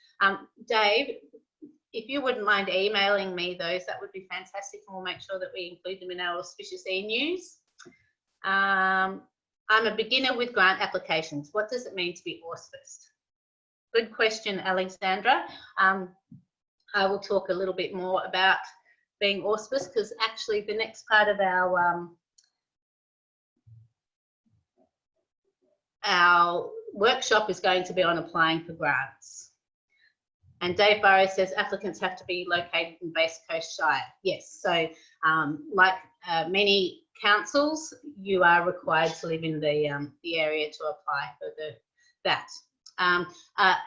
Dave, if you wouldn't mind emailing me those, that would be fantastic, and we'll make sure that we include them in our Auspicious e-news. I'm a beginner with grant applications. What does it mean to be auspiced? Good question, Alexandra. I will talk a little bit more about being auspiced, because actually the next part of our workshop is going to be on applying for grants. And Dave Burrows says applicants have to be located in Base Coast Shire. Yes, so like many councils, you are required to live in the area to apply for that.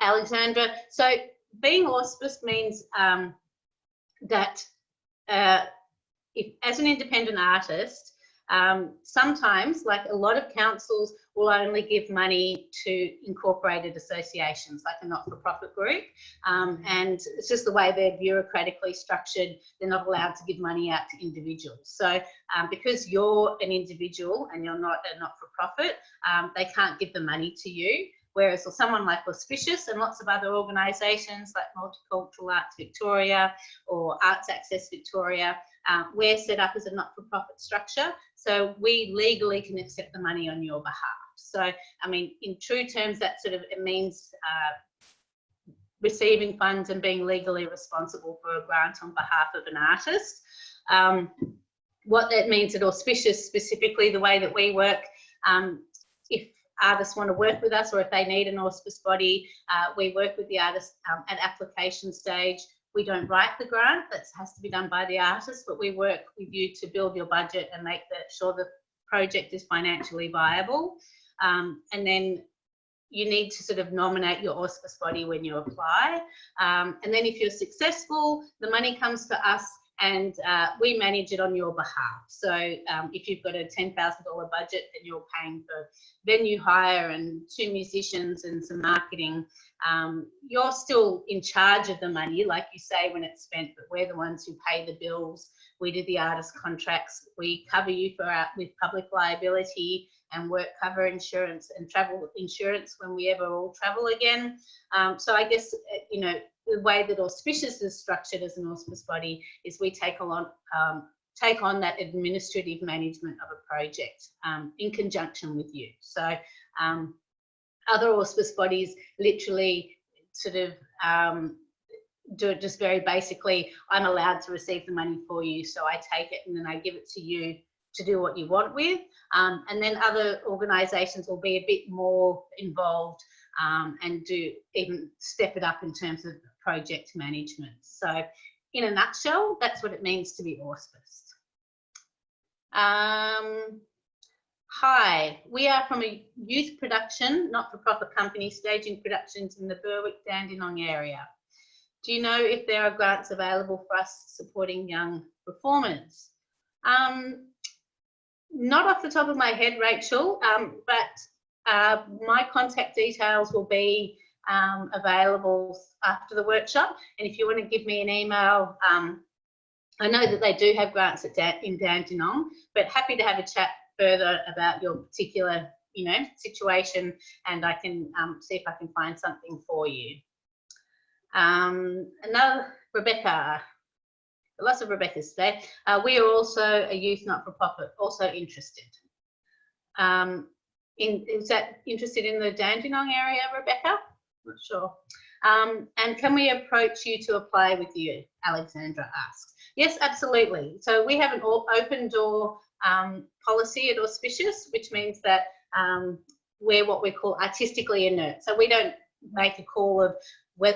Alexandra, so being auspiced means that if, as an independent artist, sometimes, like a lot of councils will only give money to incorporated associations, like a not-for-profit group, and it's just the way they're bureaucratically structured. They're not allowed to give money out to individuals. So because you're an individual and you're not a not-for-profit, they can't give the money to you. Whereas someone like Auspicious and lots of other organisations like Multicultural Arts Victoria or Arts Access Victoria, we're set up as a not-for-profit structure, so we legally can accept the money on your behalf. So, I mean, in true terms, that sort of, it means receiving funds and being legally responsible for a grant on behalf of an artist. What that means at Auspicious, specifically the way that we work, if artists want to work with us, or if they need an auspice body, we work with the artist at application stage. We don't write the grant, that has to be done by the artist, but we work with you to build your budget and make sure the project is financially viable. And then you need to sort of nominate your auspice body when you apply. And then if you're successful, the money comes to us and we manage it on your behalf. So if you've got a $10,000 budget and you're paying for venue hire and 2 musicians and some marketing, you're still in charge of the money, like you say, when it's spent, but we're the ones who pay the bills. We do the artist contracts. We cover you with public liability and work cover insurance and travel insurance when we ever all travel again. So I guess, you know, the way that Auspicious is structured as an auspice body is we take on that administrative management of a project in conjunction with you. So other auspice bodies literally sort of do it just very basically. I'm allowed to receive the money for you, so I take it and then I give it to you to do what you want with. And then other organisations will be a bit more involved and do even step it up in terms of project management. So in a nutshell, that's what it means to be auspiced. Hi, we are from a youth production, not-for-profit company staging productions in the Berwick-Dandenong area. Do you know if there are grants available for us supporting young performers? Not off the top of my head, Rachel, but my contact details will be available after the workshop. And if you want to give me an email, I know that they do have grants in Dandenong, but happy to have a chat further about your particular you know, situation, and I can see if I can find something for you. Another, Rebecca, lots of Rebeccas today. We are also a youth not-for-profit, also interested. Is that interested in the Dandenong area, Rebecca? Not sure. And can we approach you to apply with you? Alexandra asks. Yes, absolutely. So we have an open door policy at Auspicious, which means that we're what we call artistically inert. So we don't make a call of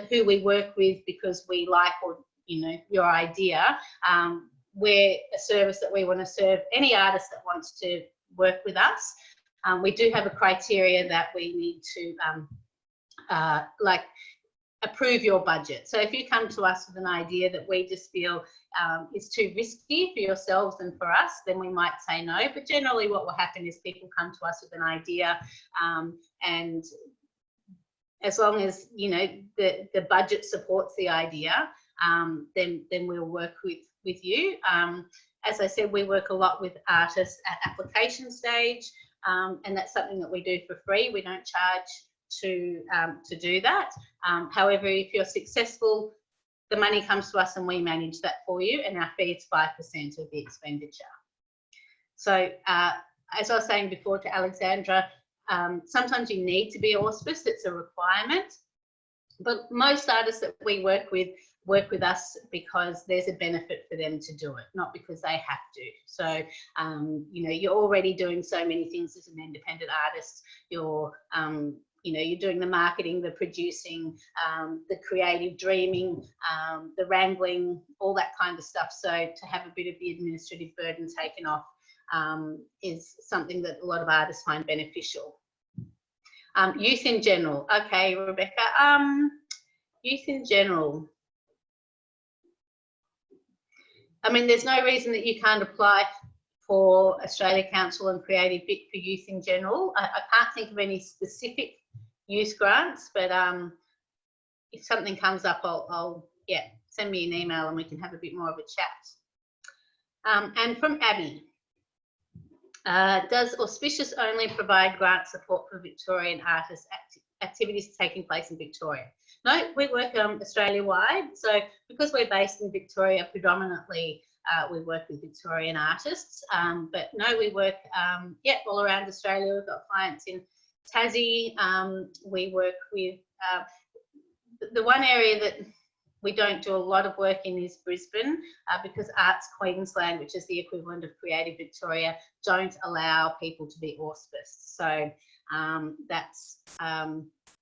who we work with because we like, or you know, your idea. We're a service that we want to serve any artist that wants to work with us. We do have a criteria that we need to like approve your budget. So if you come to us with an idea that we just feel is too risky for yourselves and for us, then we might say no. But generally what will happen is people come to us with an idea, and as long as, you know, the budget supports the idea, then we'll work with you. As I said, we work a lot with artists at application stage, and that's something that we do for free. We don't charge to do that. However, if you're successful, the money comes to us and we manage that for you, and our fee is 5% of the expenditure. So as I was saying before to Alexandra, sometimes you need to be auspiced, it's a requirement, but most artists that we work with us because there's a benefit for them to do it, not because they have to. So, you know, you're already doing so many things as an independent artist. You're, you know, you're doing the marketing, the producing, the creative dreaming, the wrangling, all that kind of stuff. So to have a bit of the administrative burden taken off is something that a lot of artists find beneficial. Youth in general. Okay, Rebecca. Youth in general. I mean, there's no reason that you can't apply for Australia Council and Creative Vic for youth in general. I can't think of any specific youth grants, but if something comes up, I'll yeah, send me an email and we can have a bit more of a chat. And from Abby, does Auspicious only provide grant support for Victorian artists activities taking place in Victoria? No, we work Australia-wide. So because we're based in Victoria, predominantly we work with Victorian artists. But no, we work yeah, all around Australia. We've got clients in Tassie. We work with the one area that we don't do a lot of work in is Brisbane, because Arts Queensland, which is the equivalent of Creative Victoria, don't allow people to be auspiced. So that's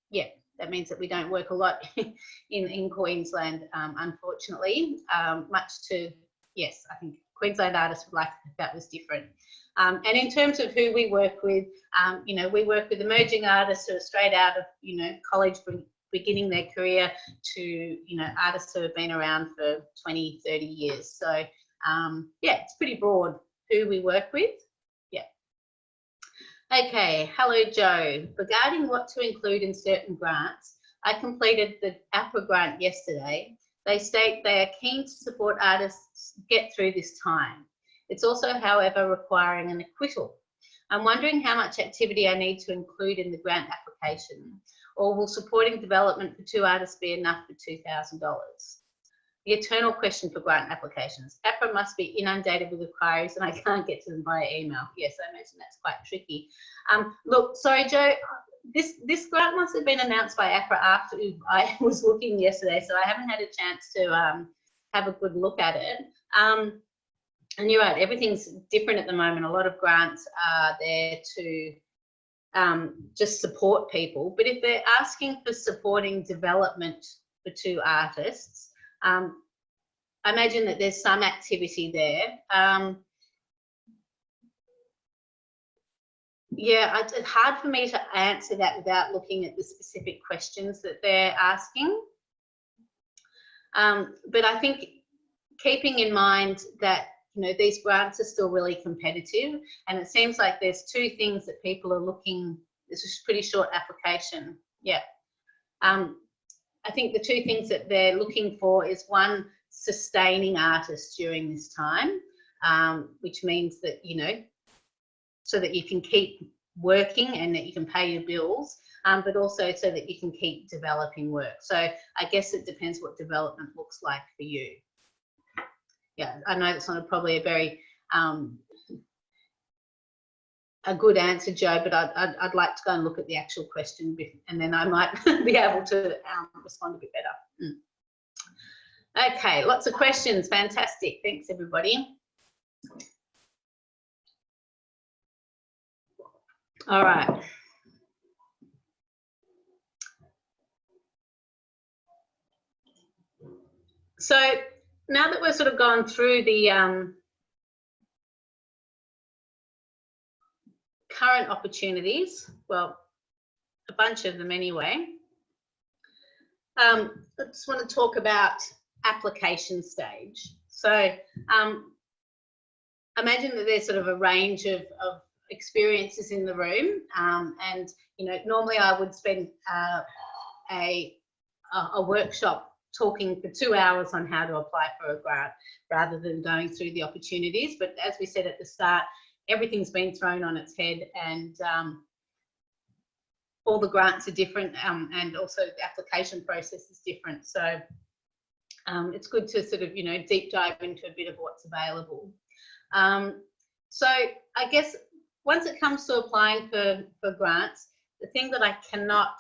yeah, that means that we don't work a lot in Queensland, unfortunately. Much to, yes, I think Queensland artists would like if that was different. And in terms of who we work with, you know, we work with emerging artists who are straight out of, you know, college, beginning their career, to, you know, artists who have been around for 20, 30 years. So yeah, it's pretty broad who we work with. Yeah. Okay, hello Joe. Regarding what to include in certain grants, I completed the APRA grant yesterday. They state they are keen to support artists get through this time. It's also, however, requiring an acquittal. I'm wondering how much activity I need to include in the grant application, or will supporting development for 2 artists be enough for $2,000? The eternal question for grant applications. APRA must be inundated with inquiries and I can't get to them via email. Yes, I imagine that's quite tricky. Look, sorry, Joe, this grant must have been announced by APRA after I was looking yesterday, so I haven't had a chance to have a good look at it. And you're right, everything's different at the moment. A lot of grants are there to just support people, but if they're asking for supporting development for 2 artists, I imagine that there's some activity there. Yeah, it's hard for me to answer that without looking at the specific questions that they're asking. But I think keeping in mind that, you know, these grants are still really competitive, and it seems like there's 2 things that people are looking. This is a pretty short application. Yeah. I think the 2 things that they're looking for is, one, sustaining artists during this time, which means that, you know, so that you can keep working and that you can pay your bills, but also so that you can keep developing work. So I guess it depends what development looks like for you. Yeah, I know that's not probably a very a good answer, Joe, but I'd like to go and look at the actual question, and then I might be able to respond a bit better. Okay, lots of questions. Fantastic. Thanks, everybody. All right. So now that we've sort of gone through the current opportunities, well, a bunch of them anyway, I just want to talk about application stage. So imagine that there's sort of a range of experiences in the room, and you know, normally I would spend a workshop talking for 2 hours on how to apply for a grant rather than going through the opportunities. But as we said at the start, everything's been thrown on its head, and all the grants are different, and also the application process is different. So it's good to sort of, you know, deep dive into a bit of what's available. So I guess once it comes to applying for grants, the thing that I cannot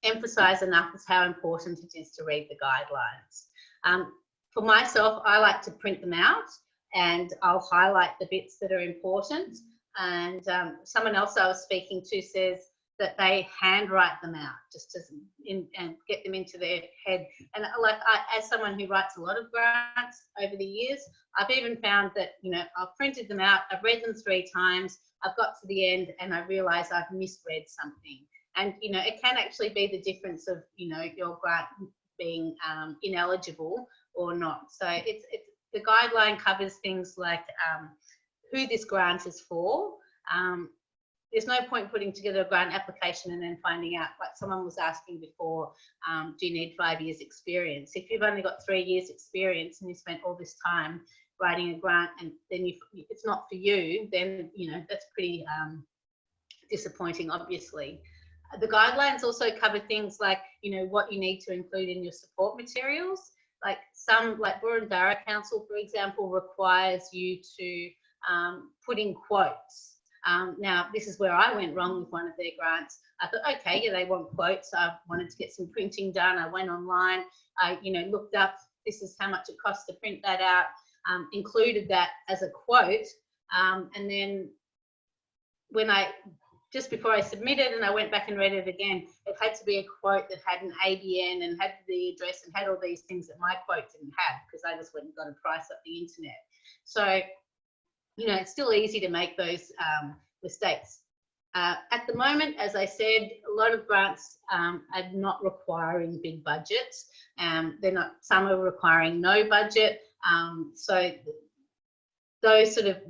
emphasize enough is how important it is to read the guidelines. For myself, I like to print them out and I'll highlight the bits that are important. And someone else I was speaking to says that they handwrite them out just and get them into their head. And like as someone who writes a lot of grants over the years, I've even found that, you know, I've printed them out, I've read them 3 times, I've got to the end and I realise I've misread something. And, you know, it can actually be the difference of, you know, your grant being ineligible or not. So it's the guideline covers things like who this grant is for. There's no point putting together a grant application and then finding out, like someone was asking before, do you need 5 years experience? If you've only got 3 years experience and you spent all this time writing a grant and then it's not for you, then, you know, that's pretty disappointing, obviously. The guidelines also cover things like, you know, what you need to include in your support materials. Like Burundara Council, for example, requires you to put in quotes. Now, this is where I went wrong with one of their grants. I thought, okay, yeah, they want quotes. I wanted to get some printing done. I went online, I, you know, looked up, this is how much it costs to print that out, included that as a quote. And then when just before I submitted and I went back and read it again, it had to be a quote that had an ABN and had the address and had all these things that my quote didn't have, because I just went and got a price off the internet. So, you know, it's still easy to make those mistakes. At the moment, as I said, a lot of grants are not requiring big budgets. Some are requiring no budget. So those sort of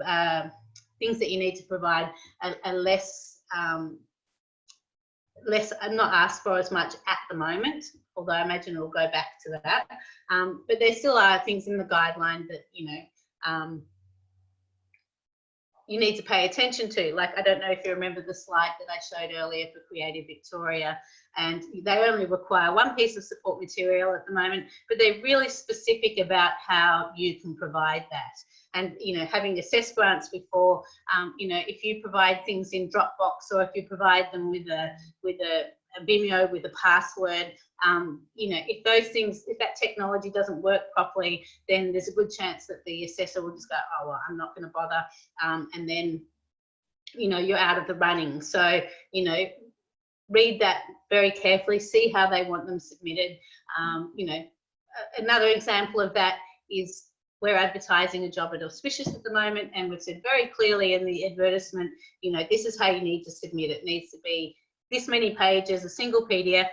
things that you need to provide are less not asked for as much at the moment, although I imagine we'll go back to that. But there still are things in the guideline that, you know, you need to pay attention to. Like, I don't know if you remember the slide that I showed earlier for Creative Victoria, and they only require 1 piece of support material at the moment, but they're really specific about how you can provide that. And, you know, having assessed grants before, you know, if you provide things in Dropbox or if you provide them with a Vimeo with a password, you know, if that technology doesn't work properly, then there's a good chance that the assessor will just go, oh, well, I'm not going to bother. And then, you know, you're out of the running. So, you know, read that very carefully, see how they want them submitted. You know, another example of that is we're advertising a job at Auspicious at the moment, and we've said very clearly in the advertisement, you know, this is how you need to submit it. It needs to be this many pages, a single PDF.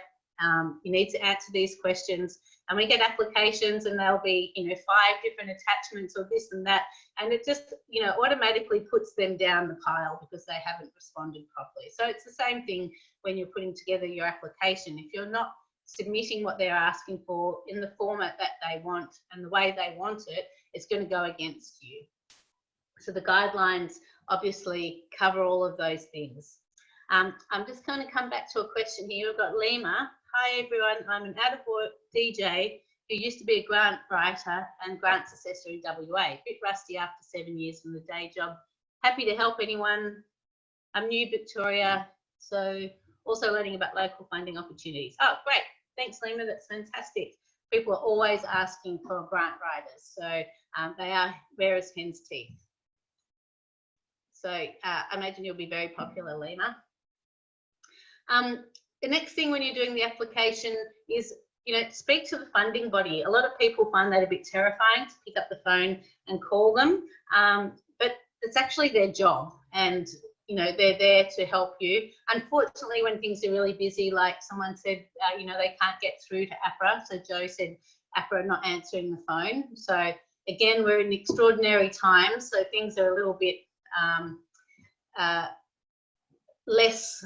You need to answer these questions, and we get applications and there'll be, you know, 5 different attachments or this and that, and it just, you know, automatically puts them down the pile because they haven't responded properly. So it's the same thing when you're putting together your application. If you're not submitting what they're asking for in the format that they want and the way they want it, it's going to go against you. So the guidelines obviously cover all of those things. I'm just going to come back to a question here. We've got Lima. Hi everyone, I'm an out-of-work DJ who used to be a grant writer and grants assessor in WA. A bit rusty after 7 years from the day job. Happy to help anyone. I'm new Victoria, so also learning about local funding opportunities. Oh, great. Thanks, Lima. That's fantastic. People are always asking for grant writers, so they are rare as hen's teeth. So I imagine you'll be very popular, Lima. The next thing when you're doing the application is, speak to the funding body. A lot of people find that a bit terrifying to pick up the phone and call them, but it's actually their job, and they're there to help you. Unfortunately, when things are really busy, like someone said, they can't get through to APRA. So Joe said APRA are not answering the phone. So again, we're in extraordinary times, so things are a little bit less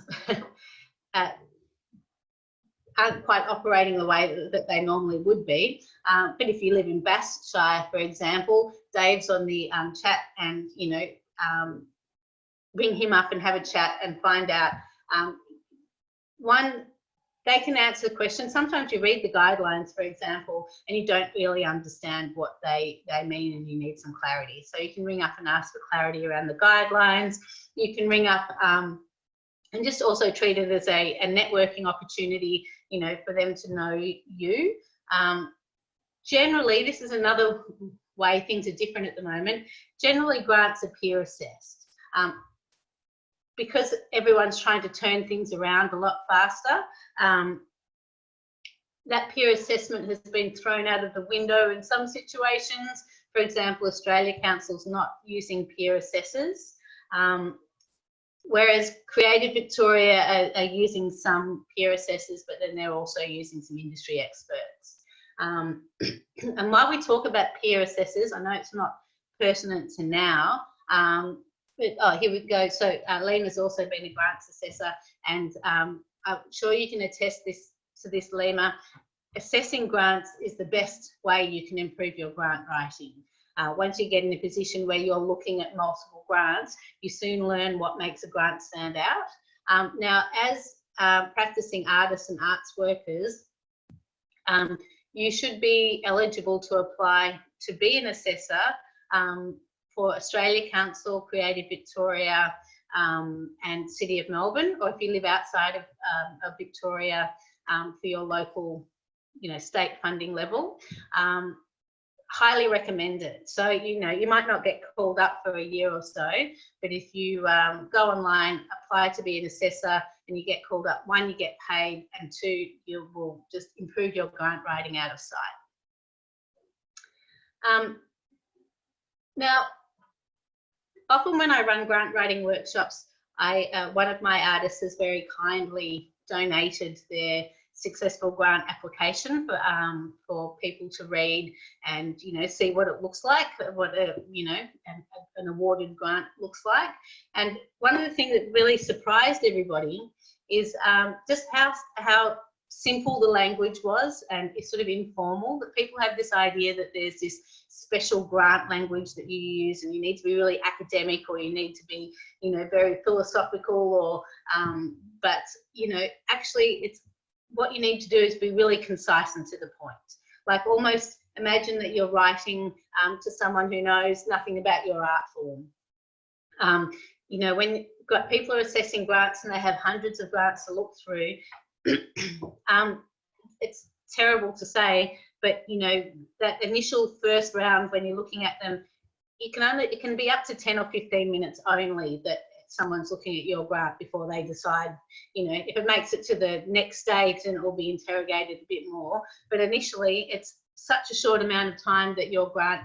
aren't quite operating the way that they normally would be. But if you live in Bass Shire, for example, Dave's on the chat, and ring him up and have a chat and find out. One, they can answer the question. Sometimes you read the guidelines, for example, and you don't really understand what they mean, and you need some clarity. So you can ring up and ask for clarity around the guidelines. You can ring up and just also treat it as a networking opportunity, for them to know you. Generally, this is another way things are different at the moment. Generally, grants are peer assessed. Because everyone's trying to turn things around a lot faster, that peer assessment has been thrown out of the window in some situations. For example, Australia Council's not using peer assessors. Whereas Creative Victoria are using some peer assessors, but then they're also using some industry experts. And while we talk about peer assessors, I know it's not pertinent to now, but oh, here we go. So Lima's also been a grants assessor, and I'm sure you can attest to this, Lima. Assessing grants is the best way you can improve your grant writing. Once you get in a position where you're looking at multiple grants, you soon learn what makes a grant stand out. Now, as practicing artists and arts workers, you should be eligible to apply to be an assessor for Australia Council, Creative Victoria, and City of Melbourne, or if you live outside of Victoria, for your local, state funding level. Highly recommend it. So, you might not get called up for a year or so, but if you go online, apply to be an assessor, and you get called up, one, you get paid, and two, you will just improve your grant writing out of sight. Now, often when I run grant writing workshops, one of my artists has very kindly donated their successful grant application for people to read and see what it looks like, what an awarded grant looks like. And one of the things that really surprised everybody is just how simple the language was, and it's sort of informal, that people have this idea that there's this special grant language that you use, and you need to be really academic, or you need to be very philosophical, or but actually it's what you need to do is be really concise and to the point. Like, almost imagine that you're writing to someone who knows nothing about your art form. When people are assessing grants and they have hundreds of grants to look through, it's terrible to say, but that initial first round, when you're looking at them, it can be up to 10 or 15 minutes only that someone's looking at your grant before they decide, if it makes it to the next stage, then it will be interrogated a bit more. But initially, it's such a short amount of time that your grant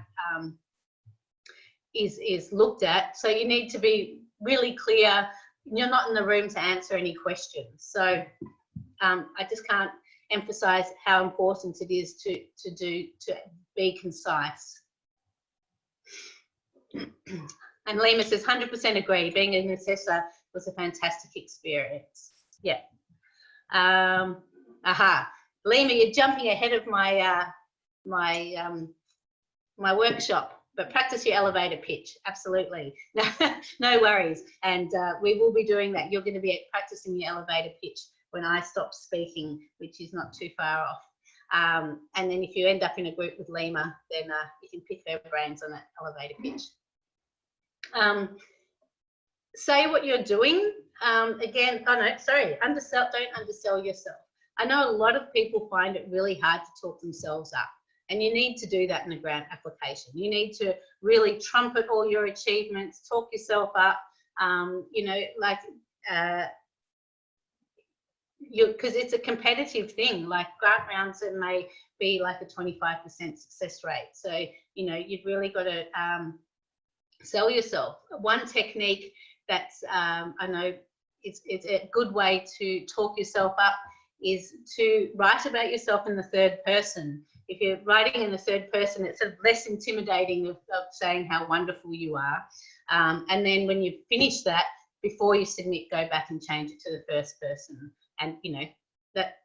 is looked at. So you need to be really clear. You're not in the room to answer any questions. So I just can't emphasize how important it is to be concise. And Lima says, 100% agree. Being an assessor was a fantastic experience. Yeah. Lima, you're jumping ahead of my my workshop. but practice your elevator pitch, absolutely. No worries. And we will be doing that. You're going to be practicing your elevator pitch when I stop speaking, which is not too far off. And then if you end up in a group with Lima, then you can pick her brains on that elevator pitch. Say what you're doing. Again, oh no, sorry, don't undersell yourself. I know a lot of people find it really hard to talk themselves up, and you need to do that in a grant application. You need to really trumpet all your achievements, talk yourself up, you know, like, because it's a competitive thing. Like grant rounds, it may be like a 25% success rate. So, you know, you've really got to sell yourself. One technique that's, I know it's a good way to talk yourself up is to write about yourself in the third person. If you're writing in the third person, it's less intimidating of saying how wonderful you are. And then when you finish that, before you submit, go back and change it to the first person. And, you know,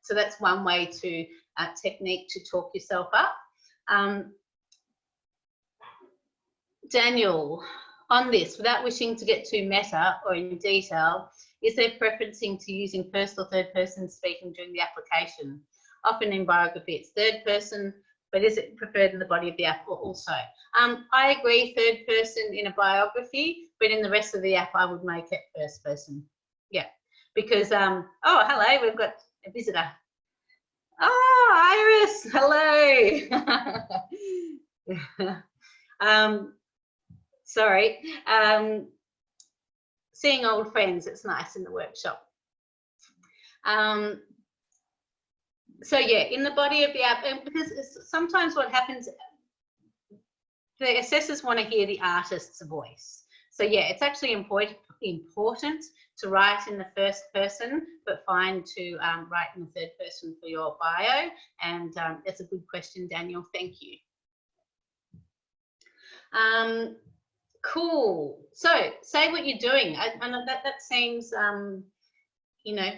so that's one way to technique to talk yourself up. Daniel, on this, without wishing to get too meta or in detail, is there preferencing to using first or third person speaking during the application? Often in biography, it's third person, but is it preferred in the body of the app also? I agree, third person in a biography, but in the rest of the app, I would make it first person. Yeah, because, oh, hello, we've got a visitor. Oh, Iris, hello. Sorry. Seeing old friends, it's nice in the workshop. So yeah, in the body of the app, and because sometimes what happens, the assessors want to hear the artist's voice. So yeah, it's actually important to write in the first person, but fine to write in the third person for your bio. And it's a good question, Daniel. Thank you. Cool. So say what you're doing. I know that seems, you know,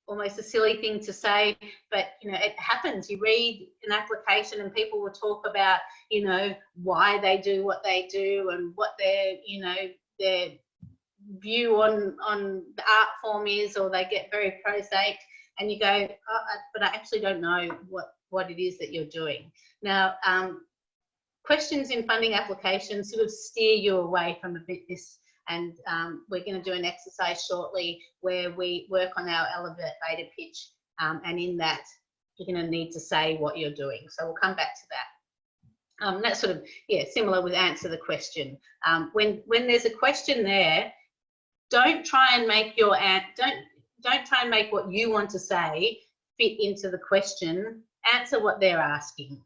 almost a silly thing to say, but, you know, it happens. You read an application and people will talk about, you know, why they do what they do and what their, you know, their view on the art form is, or they get very prosaic and you go, oh, but I actually don't know what it is that you're doing. Now, questions in funding applications sort of steer you away from a bit this, and we're going to do an exercise shortly where we work on our elevator pitch, and in that you're going to need to say what you're doing. So we'll come back to that. That's sort of, yeah, similar with answer the question. When there's a question there, don't try and make your don't try and make what you want to say fit into the question. Answer what they're asking.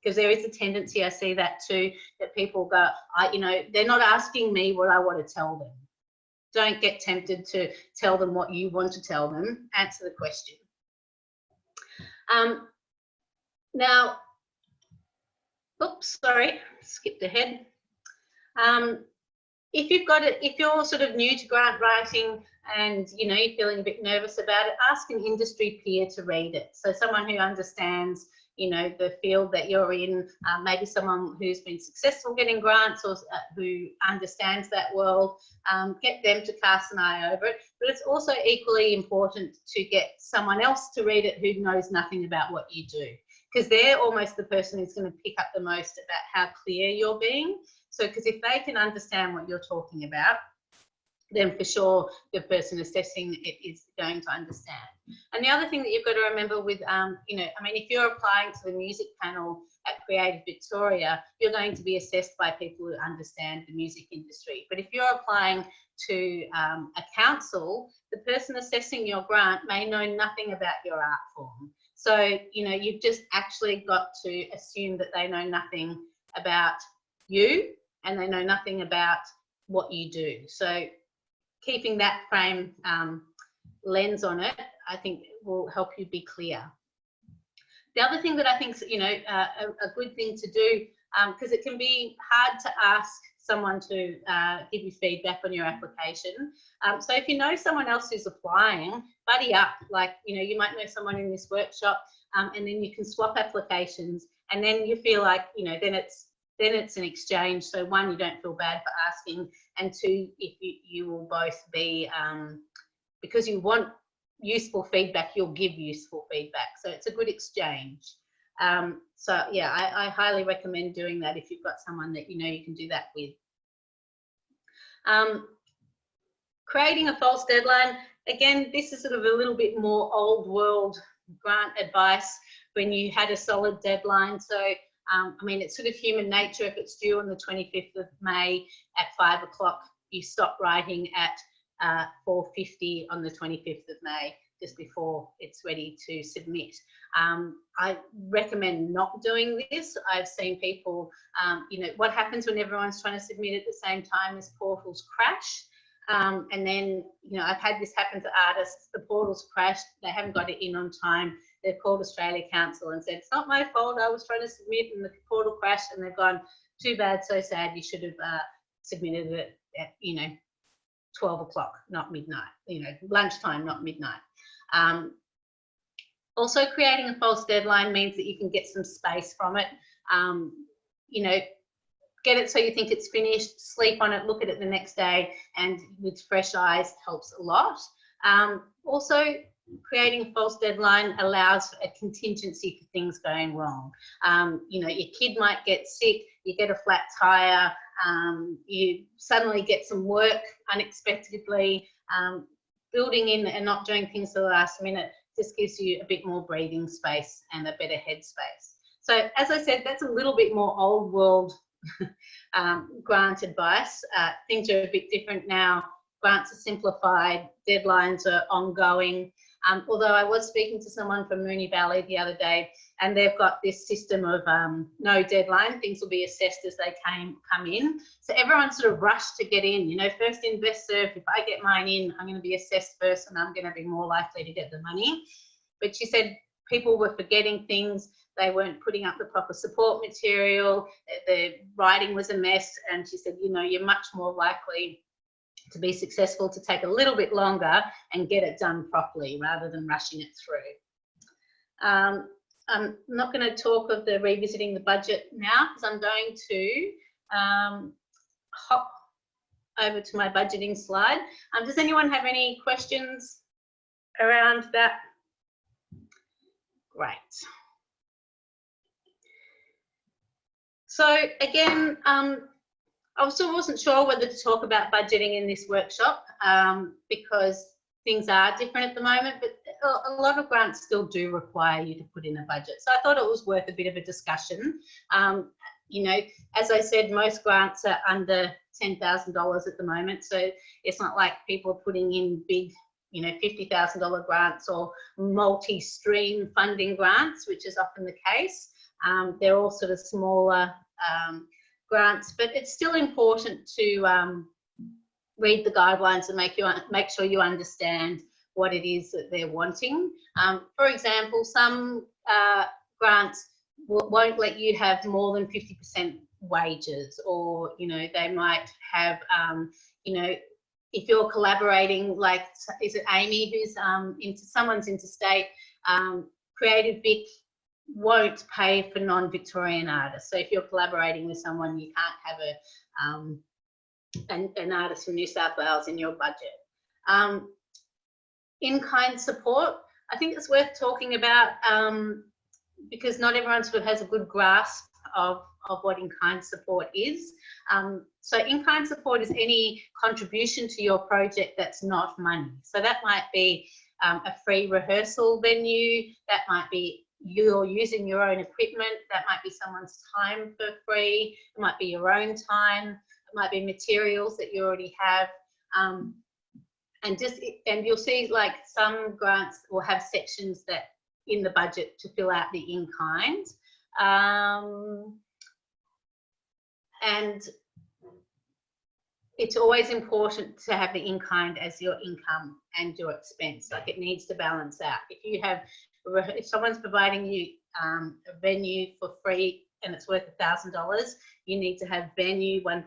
Because there is a tendency, I see that too, that people go, you know, they're not asking me what I want to tell them. Don't get tempted to tell them what you want to tell them. Answer the question. Now, oops, sorry, skipped ahead. If you're sort of new to grant writing and, you know, you're feeling a bit nervous about it, ask an industry peer to read it. So someone who understands, you know, the field that you're in, maybe someone who's been successful getting grants or who understands that world, get them to cast an eye over it. But it's also equally important to get someone else to read it who knows nothing about what you do, because they're almost the person who's going to pick up the most about how clear you're being. So, because if they can understand what you're talking about, then for sure the person assessing it is going to understand. And the other thing that you've got to remember with, you know, I mean, if you're applying to the music panel at Creative Victoria, you're going to be assessed by people who understand the music industry. But if you're applying to a council, the person assessing your grant may know nothing about your art form. So, you know, you've just actually got to assume that they know nothing about you and they know nothing about what you do. So keeping that frame lens on it, I think will help you be clear. The other thing that I think is, you know, a good thing to do, because it can be hard to ask someone to give you feedback on your application. So if you know someone else who's applying, buddy up. Like, you know, you might know someone in this workshop, and then you can swap applications, and then you feel like, you know, then then it's an exchange. So one, you don't feel bad for asking, and two, if you will both be, because you want useful feedback, you'll give useful feedback. So it's a good exchange. So yeah, I highly recommend doing that if you've got someone that you know you can do that with. Creating a false deadline. Again, this is sort of a little bit more old world grant advice when you had a solid deadline. So, I mean, it's sort of human nature. If it's due on the 25th of May at 5 o'clock, you stop writing at 4:50 on the 25th of May, just before it's ready to submit. I recommend not doing this. I've seen people, you know, what happens when everyone's trying to submit at the same time is portals crash. And then, you know, I've had this happen to artists. The portal's crashed, they haven't got it in on time. They've called Australia Council and said, it's not my fault, I was trying to submit and the portal crashed, and they've gone, too bad, so sad, you should have submitted it at, you know, 12 o'clock, not midnight, you know, lunchtime, not midnight. Also, creating a false deadline means that you can get some space from it. You know, get it so you think it's finished, sleep on it, look at it the next day, and with fresh eyes helps a lot. Also, creating a false deadline allows a contingency for things going wrong. You know, your kid might get sick, you get a flat tire, you suddenly get some work unexpectedly. Building in and not doing things to the last minute just gives you a bit more breathing space and a better headspace. So, as I said, that's a little bit more old world grant advice. Things are a bit different now. Grants are simplified, deadlines are ongoing. Although I was speaking to someone from Moonee Valley the other day, and they've got this system of no deadline. Things will be assessed as they come in. So everyone's sort of rushed to get in. You know, first in, best served. If I get mine in, I'm going to be assessed first, and I'm going to be more likely to get the money. But she said people were forgetting things. They weren't putting up the proper support material. The writing was a mess. And she said, you know, you're much more likely to be successful to take a little bit longer and get it done properly rather than rushing it through. I'm not going to talk of the revisiting the budget now, because I'm going to hop over to my budgeting slide. Does anyone have any questions around that? Great. So again, I still wasn't sure whether to talk about budgeting in this workshop because things are different at the moment, but a lot of grants still do require you to put in a budget. So I thought it was worth a bit of a discussion. You know, as I said, most grants are under $10,000 at the moment. So it's not like people are putting in big, you know, $50,000 grants or multi-stream funding grants, which is often the case. They're all sort of smaller grants, but it's still important to read the guidelines and make sure you understand what it is that they're wanting. For example, some grants won't let you have more than 50% wages, or, you know, they might have, you know, if you're collaborating, like, is it Amy who's someone's interstate, Creative Vic won't pay for non-Victorian artists. So if you're collaborating with someone, you can't have an artist from New South Wales in your budget. In-kind support, I think it's worth talking about because not everyone sort of has a good grasp of what in-kind support is. So in-kind support is any contribution to your project that's not money. So that might be a free rehearsal venue, that might be you're using your own equipment, that might be someone's time for free, it might be your own time, it might be materials that you already have. And you'll see, like, some grants will have sections that in the budget to fill out the in-kind. And it's always important to have the in-kind as your income and your expense. Like, it needs to balance out. If someone's providing you a venue for free and it's worth $1,000, you need to have venue $1,000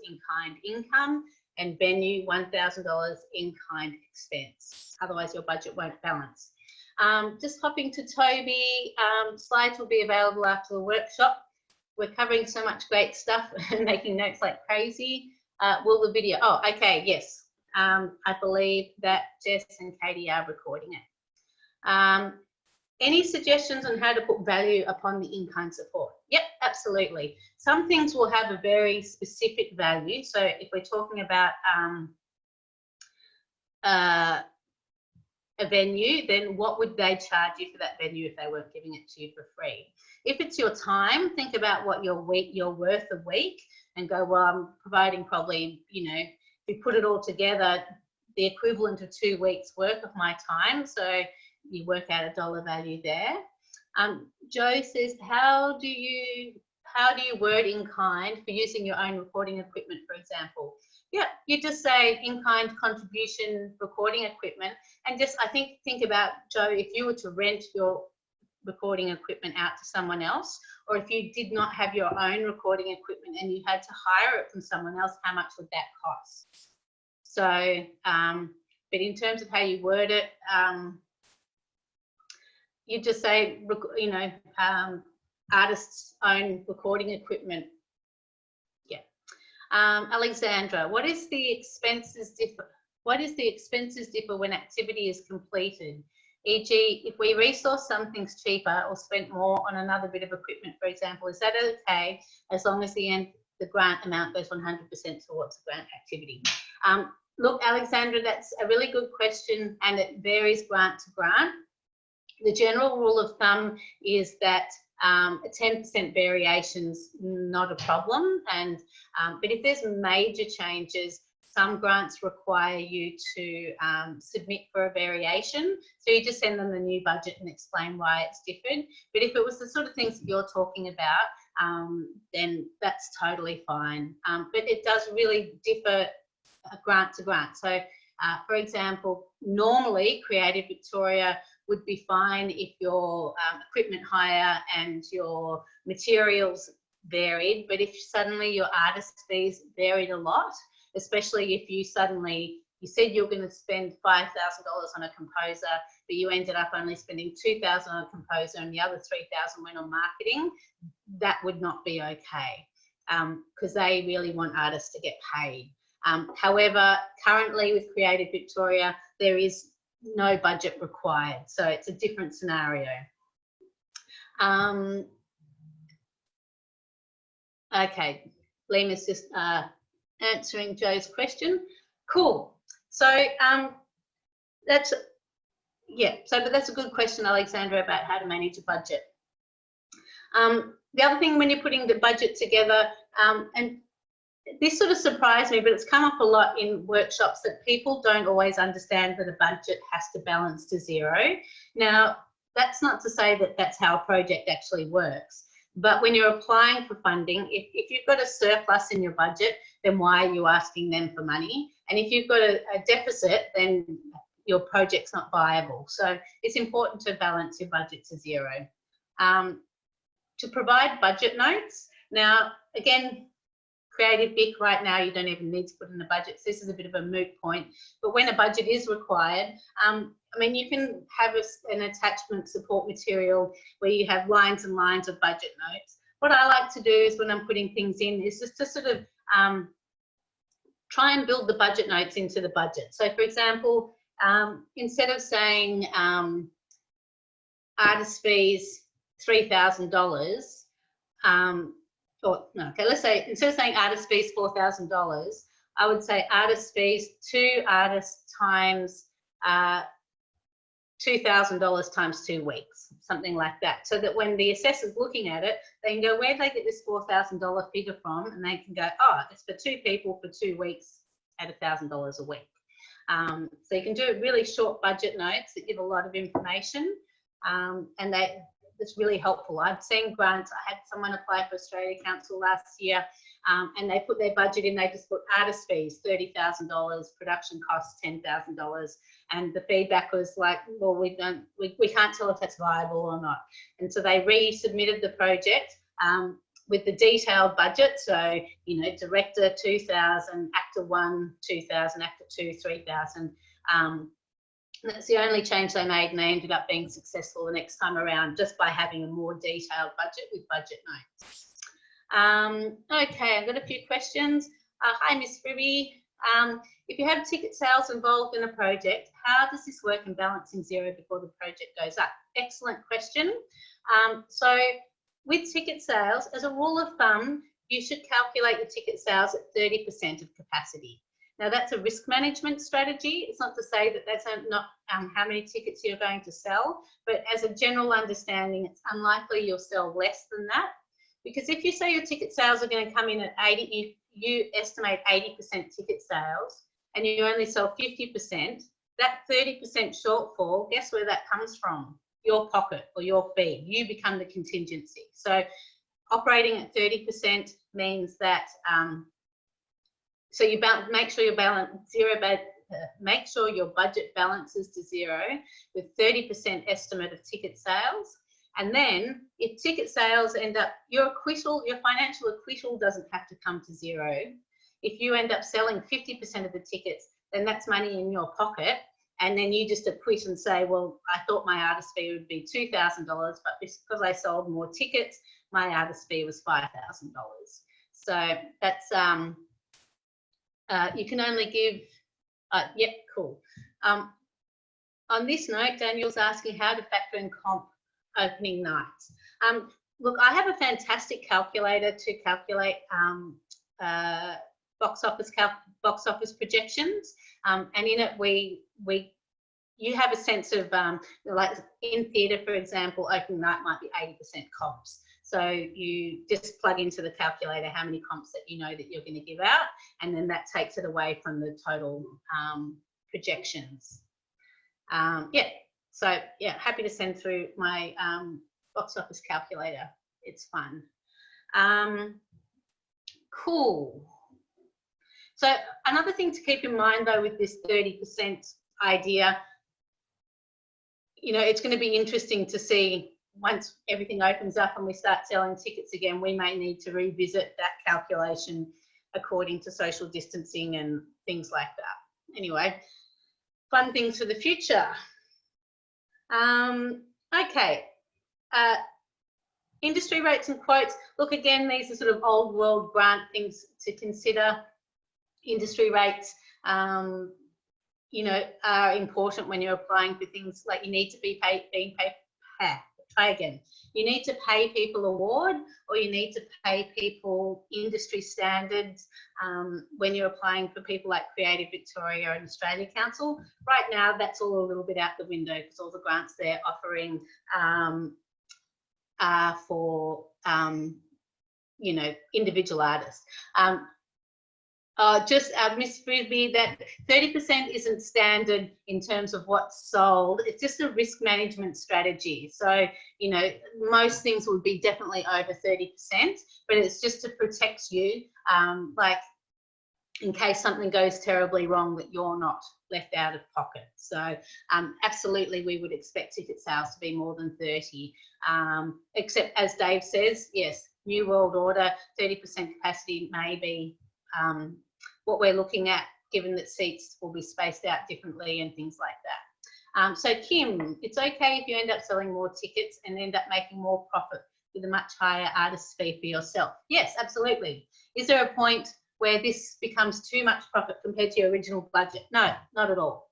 in-kind income and venue $1,000 in-kind expense. Otherwise, your budget won't balance. Just hopping to Toby, slides will be available after the workshop. we're covering so much great stuff and making notes like crazy. Will the video, oh, okay, yes. I believe that Jess and Katie are recording it. Any suggestions on how to put value upon the in-kind support? Yep, absolutely. Some things will have a very specific value. So if we're talking about a venue, then what would they charge you for that venue if they weren't giving it to you for free? If it's your time, think about what you're worth a week and go, well, I'm providing probably, you know, if you put it all together, the equivalent of 2 weeks work of my time. So you work out a dollar value there. Joe says, how do you word in kind for using your own recording equipment, for example? Yeah, you just say in-kind contribution recording equipment, and just think about, Joe, if you were to rent your recording equipment out to someone else, or if you did not have your own recording equipment and you had to hire it from someone else, how much would that cost? So, but in terms of how you word it, you just say, you know, artists' own recording equipment. Yeah. Alexandra, what is the expenses differ? What is the expenses differ when activity is completed? E.g., if we resource something's cheaper or spent more on another bit of equipment, for example, is that okay as long as the grant amount goes 100% towards the grant activity? Look, Alexandra, that's a really good question, and it varies grant to grant. The general rule of thumb is that a 10% variation's not a problem, and but if there's major changes, some grants require you to submit for a variation. So you just send them the new budget and explain why it's different. But if it was the sort of things that you're talking about, then that's totally fine. But it does really differ grant to grant. So, for example, normally Creative Victoria would be fine if your equipment hire and your materials varied, but if suddenly your artist fees varied a lot, especially if you said you're going to spend $5,000 on a composer, but you ended up only spending $2,000 on a composer and the other $3,000 went on marketing, that would not be okay, because they really want artists to get paid. However, currently with Creative Victoria, there is no budget required, so it's a different scenario. Okay, Lima's just answering Joe's question. Cool. So that's but that's a good question, Alexandra, about how to manage a budget. The other thing when you're putting the budget together, and this sort of surprised me, but it's come up a lot in workshops, that people don't always understand that a budget has to balance to zero. Now, that's not to say that that's how a project actually works, but when you're applying for funding, if you've got a surplus in your budget, then why are you asking them for money? And if you've got a deficit, then your project's not viable. So it's important to balance your budget to zero. To provide budget notes, now, again, Creative Vic right now, you don't even need to put in the budget. So this is a bit of a moot point. But when a budget is required, I mean, you can have an attachment support material where you have lines and lines of budget notes. What I like to do is when I'm putting things in is just to sort of try and build the budget notes into the budget. So for example, instead of saying artist fees $3,000, let's say instead of saying artist fees $4,000, I would say artist fees to artists times $2,000 times 2 weeks, something like that. So that when the assessor's looking at it, they can go, where did they get this $4,000 figure from? And they can go, oh, it's for 2 people for 2 weeks at $1,000 a week. So you can do really short budget notes that give a lot of information, and it's really helpful. I've seen grants. I had someone apply for Australia Council last year, and they put their budget in. They just put artist fees $30,000, production costs $10,000, and the feedback was like, well, we can't tell if that's viable or not. And so they resubmitted the project with the detailed budget. So you know, director 2,000, actor 1 2,000, actor 2 3,000. That's the only change they made, and they ended up being successful the next time around just by having a more detailed budget with budget notes. Okay, I've got a few questions. Hi, Miss Ribby. If you have ticket sales involved in a project, how does this work in balancing zero before the project goes up? Excellent question. So with ticket sales, as a rule of thumb, you should calculate your ticket sales at 30% of capacity. Now, that's a risk management strategy. It's not to say that that's not how many tickets you're going to sell, but as a general understanding, it's unlikely you'll sell less than that. Because if you say your ticket sales are going to come in at 80, you estimate 80% ticket sales, and you only sell 50%, that 30% shortfall, guess where that comes from? Your pocket or your fee. You become the contingency. So operating at 30% means that so you make sure make sure your budget balances to zero with 30% estimate of ticket sales. And then if ticket sales end up, your financial acquittal doesn't have to come to zero. If you end up selling 50% of the tickets, then that's money in your pocket. And then you just acquit and say, well, I thought my artist fee would be $2,000, but because I sold more tickets, my artist fee was $5,000. So that's, you can only give, yep, cool. On this note, Daniel's asking how to factor in comp opening nights. Look, I have a fantastic calculator to calculate box office projections, and in it you have a sense of like in theatre, for example, opening night might be 80% comps. So you just plug into the calculator how many comps that you know that you're going to give out, and then that takes it away from the total projections. Yeah. So yeah, happy to send through my box office calculator. It's fun. Cool. So another thing to keep in mind though with this 30% idea, you know, it's going to be interesting to see once everything opens up and we start selling tickets again, we may need to revisit that calculation according to social distancing and things like that. Anyway, fun things for the future. Okay, industry rates and quotes. Look, again, these are sort of old world grant things to consider. Industry rates, you know, are important when you're applying for things like you need to be being paid. Try again. You need to pay people award, or you need to pay people industry standards when you're applying for people like Creative Victoria and Australia Council. Right now, that's all a little bit out the window because all the grants they're offering are for, you know, individual artists. Just Miss Frisbee, that 30% isn't standard in terms of what's sold. It's just a risk management strategy. So, you know, most things would be definitely over 30%, but it's just to protect you, like in case something goes terribly wrong that you're not left out of pocket. So absolutely, we would expect ticket sales to be more than 30, except as Dave says, yes, New World Order, 30% capacity may be what we're looking at, given that seats will be spaced out differently and things like that. So Kim, it's okay if you end up selling more tickets and end up making more profit with a much higher artist fee for yourself. Yes, absolutely. Is there a point where this becomes too much profit compared to your original budget? No, not at all.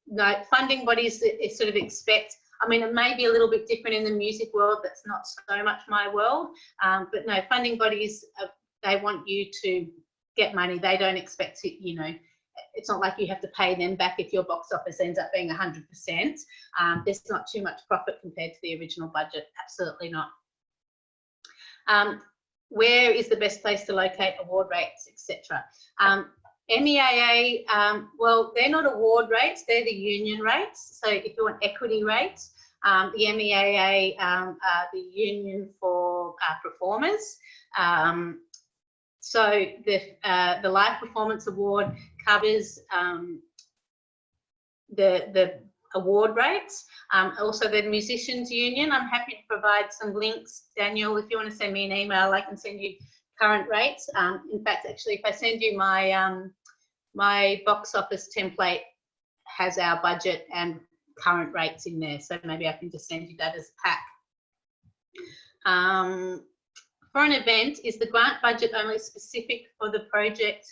No, funding bodies sort of expect, I mean, it may be a little bit different in the music world, that's not so much my world, but no, funding bodies, they want you to get money. They don't expect to, you know, it's not like you have to pay them back if your box office ends up being 100%. There's not too much profit compared to the original budget, absolutely not. Where is the best place to locate award rates, etc.? MEAA, well, they're not award rates, they're the union rates. So if you want equity rates, the MEAA are the union for performers. So the Live Performance Award covers the award rates. Also the Musicians Union, I'm happy to provide some links. Daniel, if you want to send me an email, I can send you current rates. In fact, actually, if I send you my, my box office template has our budget and current rates in there. So maybe I can just send you that as a pack. For an event, is the grant budget only specific for the project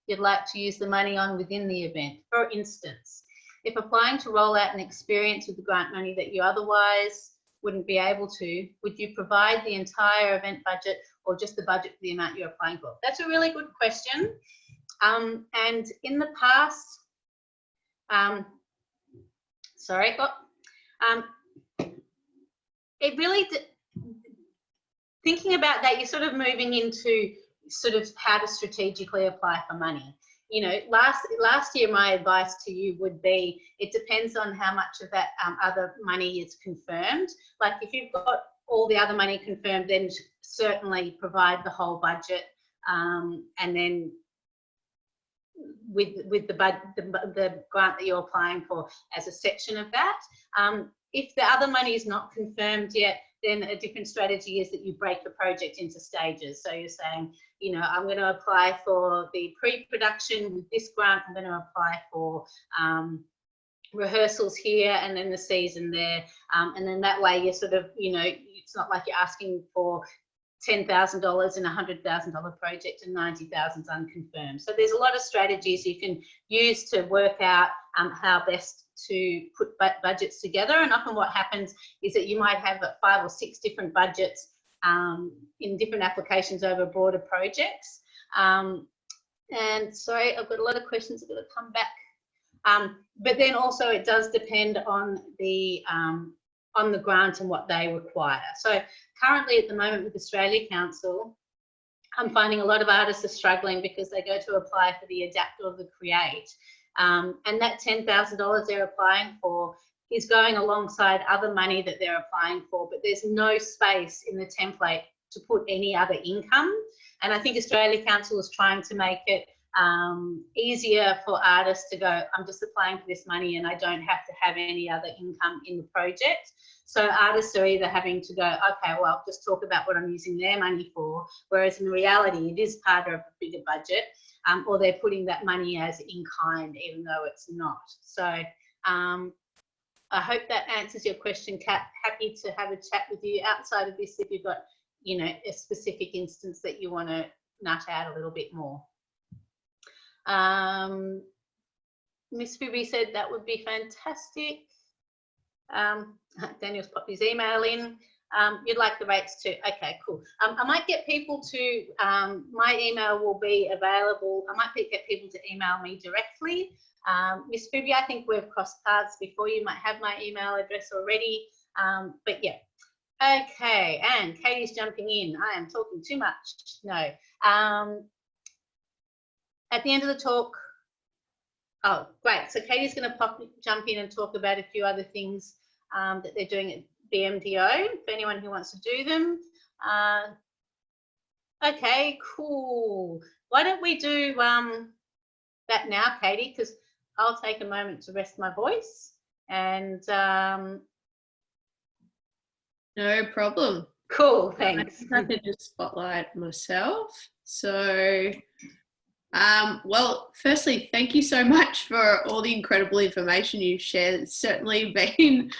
you'd like to use the money on within the event? For instance, if applying to roll out an experience with the grant money that you otherwise wouldn't be able to, would you provide the entire event budget or just the budget for the amount you're applying for? That's a really good question. And in the past, it really, thinking about that, you're sort of moving into sort of how to strategically apply for money. You know, last year, my advice to you would be, it depends on how much of that other money is confirmed. Like if you've got all the other money confirmed, then certainly provide the whole budget, and then with the grant that you're applying for as a section of that. If the other money is not confirmed yet, then a different strategy is that you break the project into stages. So you're saying, you know, I'm going to apply for the pre-production with this grant, I'm going to apply for rehearsals here and then the season there. And then that way you're sort of, you know, it's not like you're asking for $10,000 in a $100,000 project and 90,000 is unconfirmed. So there's a lot of strategies you can use to work out how best to put budgets together. And often what happens is that you might have 5 or 6 different budgets in different applications over broader projects. And sorry, I've got a lot of questions that are going to come back. But then also it does depend on the grant and what they require. So currently at the moment with Australia Council, I'm finding a lot of artists are struggling because they go to apply for the Adapt or the Create. And that $10,000 they're applying for is going alongside other money that they're applying for, but there's no space in the template to put any other income. And I think Australia Council is trying to make it easier for artists to go, I'm just applying for this money and I don't have to have any other income in the project. So artists are either having to go, okay, well, I'll just talk about what I'm using their money for, whereas in reality, it is part of a bigger budget, or they're putting that money as in kind, even though it's not. So I hope that answers your question, Kat. Happy to have a chat with you outside of this if you've got, you know, a specific instance that you want to nut out a little bit more. Miss Phoebe said that would be fantastic. Daniel's popped his email in. You'd like the rates too. Okay, cool. I might get people to, my email will be available. I might get people to email me directly. Miss Phoebe, I think we've crossed paths before. You might have my email address already. But yeah. Okay, and Katie's jumping in. I am talking too much. No. At the end of the talk, oh, great. So Katie's going to jump in and talk about a few other things that they're doing at VMDO, for anyone who wants to do them. Okay, cool. Why don't we do that now, Katie, because I'll take a moment to rest my voice. And no problem. Cool, thanks. I can just spotlight myself. So, well, firstly, thank you so much for all the incredible information you've shared. It's certainly been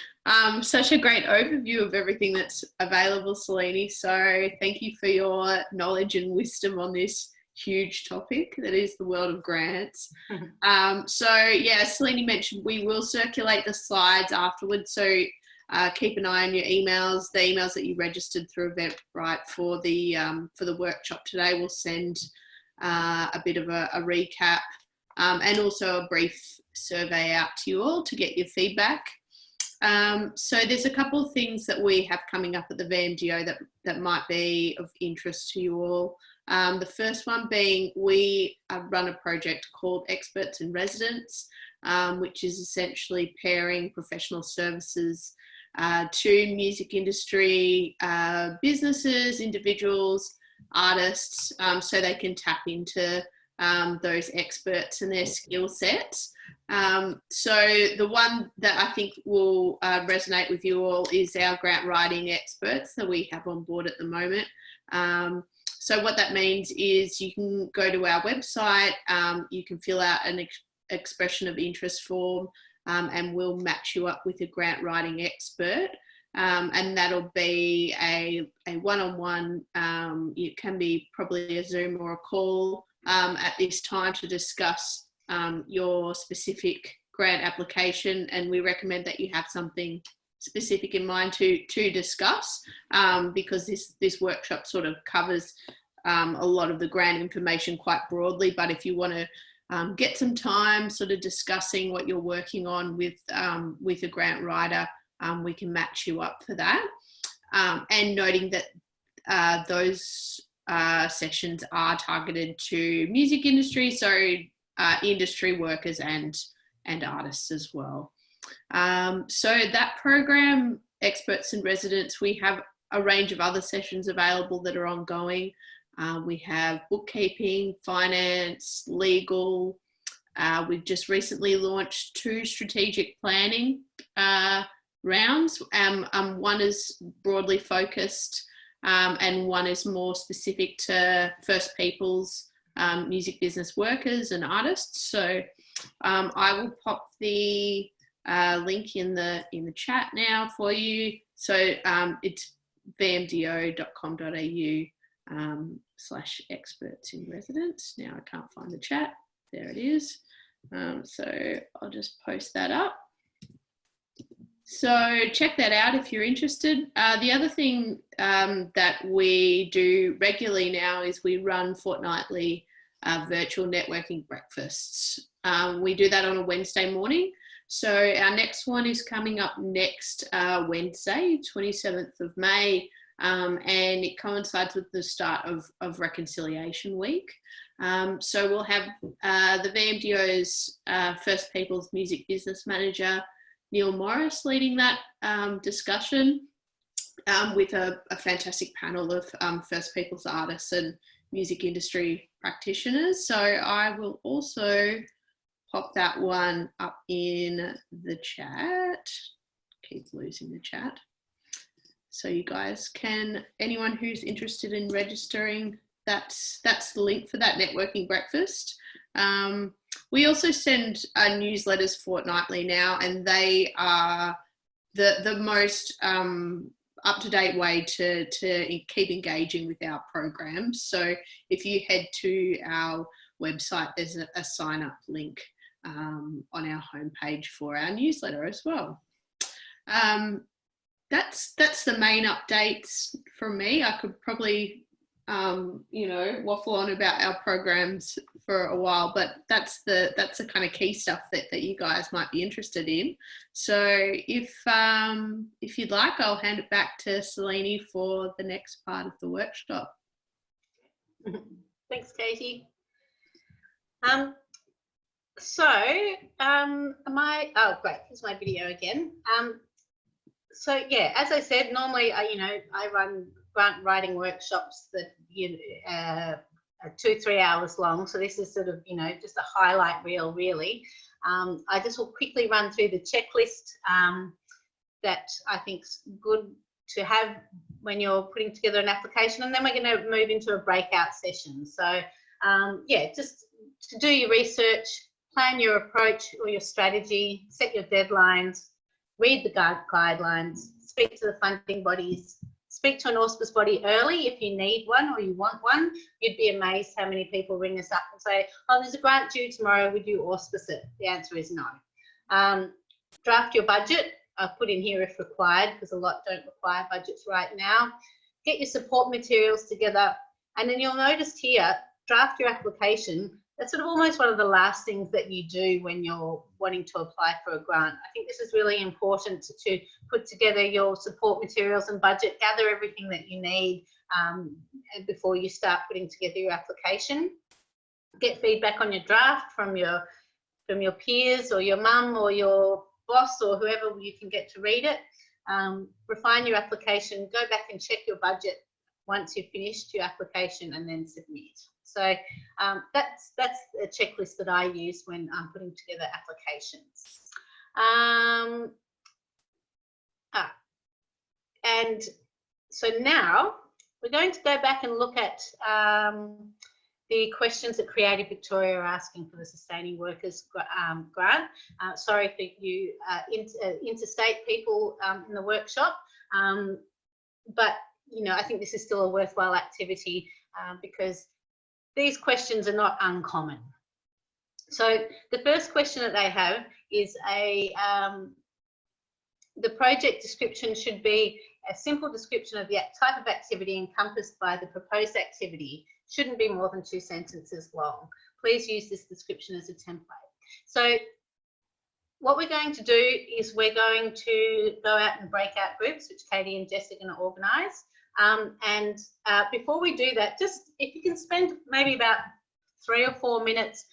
such a great overview of everything that's available, Selene. So thank you for your knowledge and wisdom on this huge topic that is the world of grants. So yeah, Selene mentioned we will circulate the slides afterwards. So keep an eye on your emails. The emails that you registered through Eventbrite for the workshop today will send a bit of a recap and also a brief survey out to you all to get your feedback. So there's a couple of things that we have coming up at the VMDO that might be of interest to you all. The first one being we run a project called Experts in Residence, which is essentially pairing professional services to music industry, businesses, individuals, artists, so they can tap into those experts and their skill sets. So the one that I think will resonate with you all is our grant writing experts that we have on board at the moment. So what that means is you can go to our website, you can fill out an expression of interest form, and we'll match you up with a grant writing expert. and that'll be a one-on-one. It can be probably a Zoom or a call at this time to discuss your specific grant application, and we recommend that you have something specific in mind to discuss, because this workshop sort of covers a lot of the grant information quite broadly. But if you want to get some time sort of discussing what you're working on with a grant writer, we can match you up for that. And noting that those sessions are targeted to music industry, so industry workers and artists as well. So that program, Experts in Residence, we have a range of other sessions available that are ongoing. We have bookkeeping, finance, legal. We've just recently launched 2 strategic planning rounds. One is broadly focused, and one is more specific to First Peoples, music business workers and artists. So I will pop the link in the chat now for you. So it's vmdo.com.au /experts in residence. Now I can't find the chat. There it is. So I'll just post that up. So check that out if you're interested. The other thing that we do regularly now is we run fortnightly virtual networking breakfasts. We do that on a Wednesday morning. So our next one is coming up next Wednesday, 27th of May, and it coincides with the start of Reconciliation Week. So we'll have the VMDO's First Peoples Music Business Manager, Neil Morris, leading that discussion with a fantastic panel of First Peoples artists and music industry practitioners. So I will also pop that one up in the chat. Keep losing the chat. So you guys can, anyone who's interested in registering, that's the link for that networking breakfast. We also send newsletters fortnightly now, and they are the most up-to-date way to keep engaging with our programs. So if you head to our website, there's a sign-up link on our homepage for our newsletter as well. That's the main updates from me. I could probably waffle on about our programs for a while, but that's the kind of key stuff that you guys might be interested in. So if you'd like, I'll hand it back to Selene for the next part of the workshop. Thanks, Katie. Oh great, here's my video again. So yeah, as I said, normally I run grant writing workshops that are 2-3 hours long. So this is sort of just a highlight reel really. I just will quickly run through the checklist that I think's good to have when you're putting together an application, and then we're going to move into a breakout session. So yeah, just to do your research, plan your approach or your strategy, set your deadlines, read the guidelines, speak to the funding bodies, speak to an auspice body early if you need one or you want one. You'd be amazed how many people ring us up and say, oh, there's a grant due tomorrow, would you auspice it? The answer is no. Draft your budget. I've put in here if required, because a lot don't require budgets right now. Get your support materials together, and then you'll notice here, draft your application. That's sort of almost one of the last things that you do when you're wanting to apply for a grant. I think this is really important to put together your support materials and budget, gather everything that you need before you start putting together your application. Get feedback on your draft from your peers or your mum or your boss or whoever you can get to read it. Refine your application, go back and check your budget once you've finished your application, and then submit. So that's a checklist that I use when I'm putting together applications. And so now we're going to go back and look at the questions that Creative Victoria are asking for the Sustaining Workers grant. Sorry for you interstate people in the workshop. But, you know, I think this is still a worthwhile activity because these questions are not uncommon. So the first question that they have is the project description should be a simple description of the type of activity encompassed by the proposed activity. Shouldn't be more than 2 sentences long. Please use this description as a template. So what we're going to do is we're going to go out and breakout groups, which Katie and Jess are going to organise. Before we do that, just if you can spend maybe about 3 or 4 minutes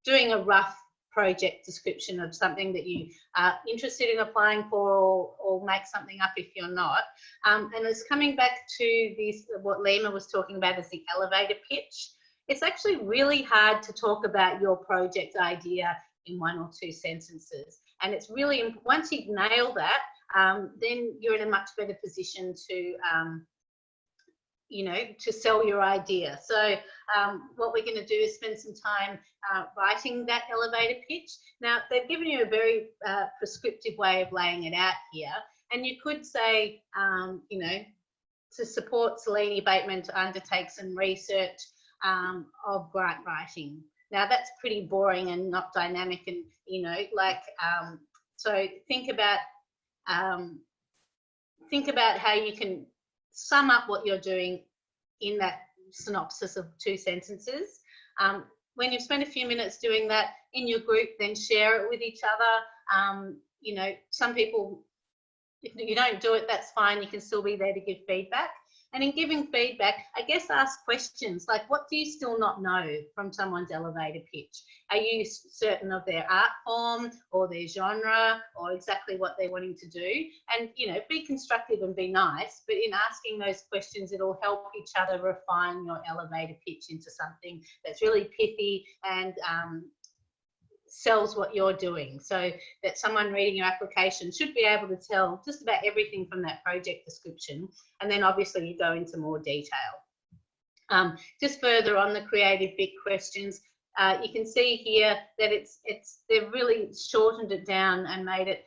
doing a rough project description of something that you are interested in applying for, or make something up if you're not. And it's coming back to this, what Lima was talking about as the elevator pitch. It's actually really hard to talk about your project idea in 1 or 2 sentences. And it's really, once you nail that, then you're in a much better position to, you know, to sell your idea. So what we're going to do is spend some time writing that elevator pitch. Now, they've given you a very prescriptive way of laying it out here. And you could say, you know, to support Selene Bateman to undertake some research of grant writing. Now, that's pretty boring and not dynamic, and, you know, like, so think about how you can sum up what you're doing in that synopsis of 2 sentences. When you've spent a few minutes doing that in your group, then share it with each other. You know, some people, if you don't do it, that's fine. You can still be there to give feedback. And in giving feedback, I guess ask questions like, what do you still not know from someone's elevator pitch? Are you certain of their art form or their genre or exactly what they're wanting to do? And, you know, be constructive and be nice, but in asking those questions, it'll help each other refine your elevator pitch into something that's really pithy and sells what you're doing, so that someone reading your application should be able to tell just about everything from that project description. And then obviously you go into more detail. Just further on the creative big questions, you can see here that they've really shortened it down and made it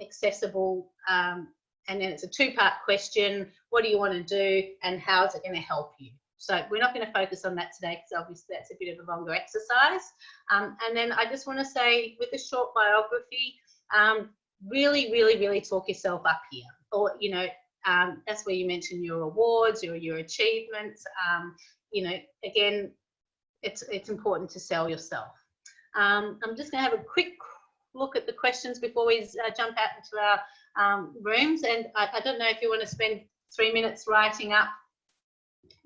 accessible. And then it's a 2-part question. What do you want to do and how is it going to help you? So we're not going to focus on that today because obviously that's a bit of a longer exercise. And then I just want to say, with a short biography, really, really, really talk yourself up here. Or, you know, that's where you mention your awards or your achievements. You know, again, it's important to sell yourself. I'm just going to have a quick look at the questions before we jump out into our rooms. And I don't know if you want to spend 3 minutes writing up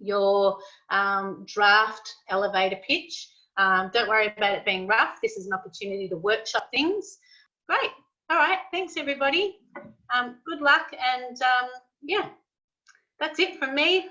your draft elevator pitch. Don't worry about it being rough. This is an opportunity to workshop things. Great. All right. Thanks, everybody. Good luck. And yeah, that's it from me.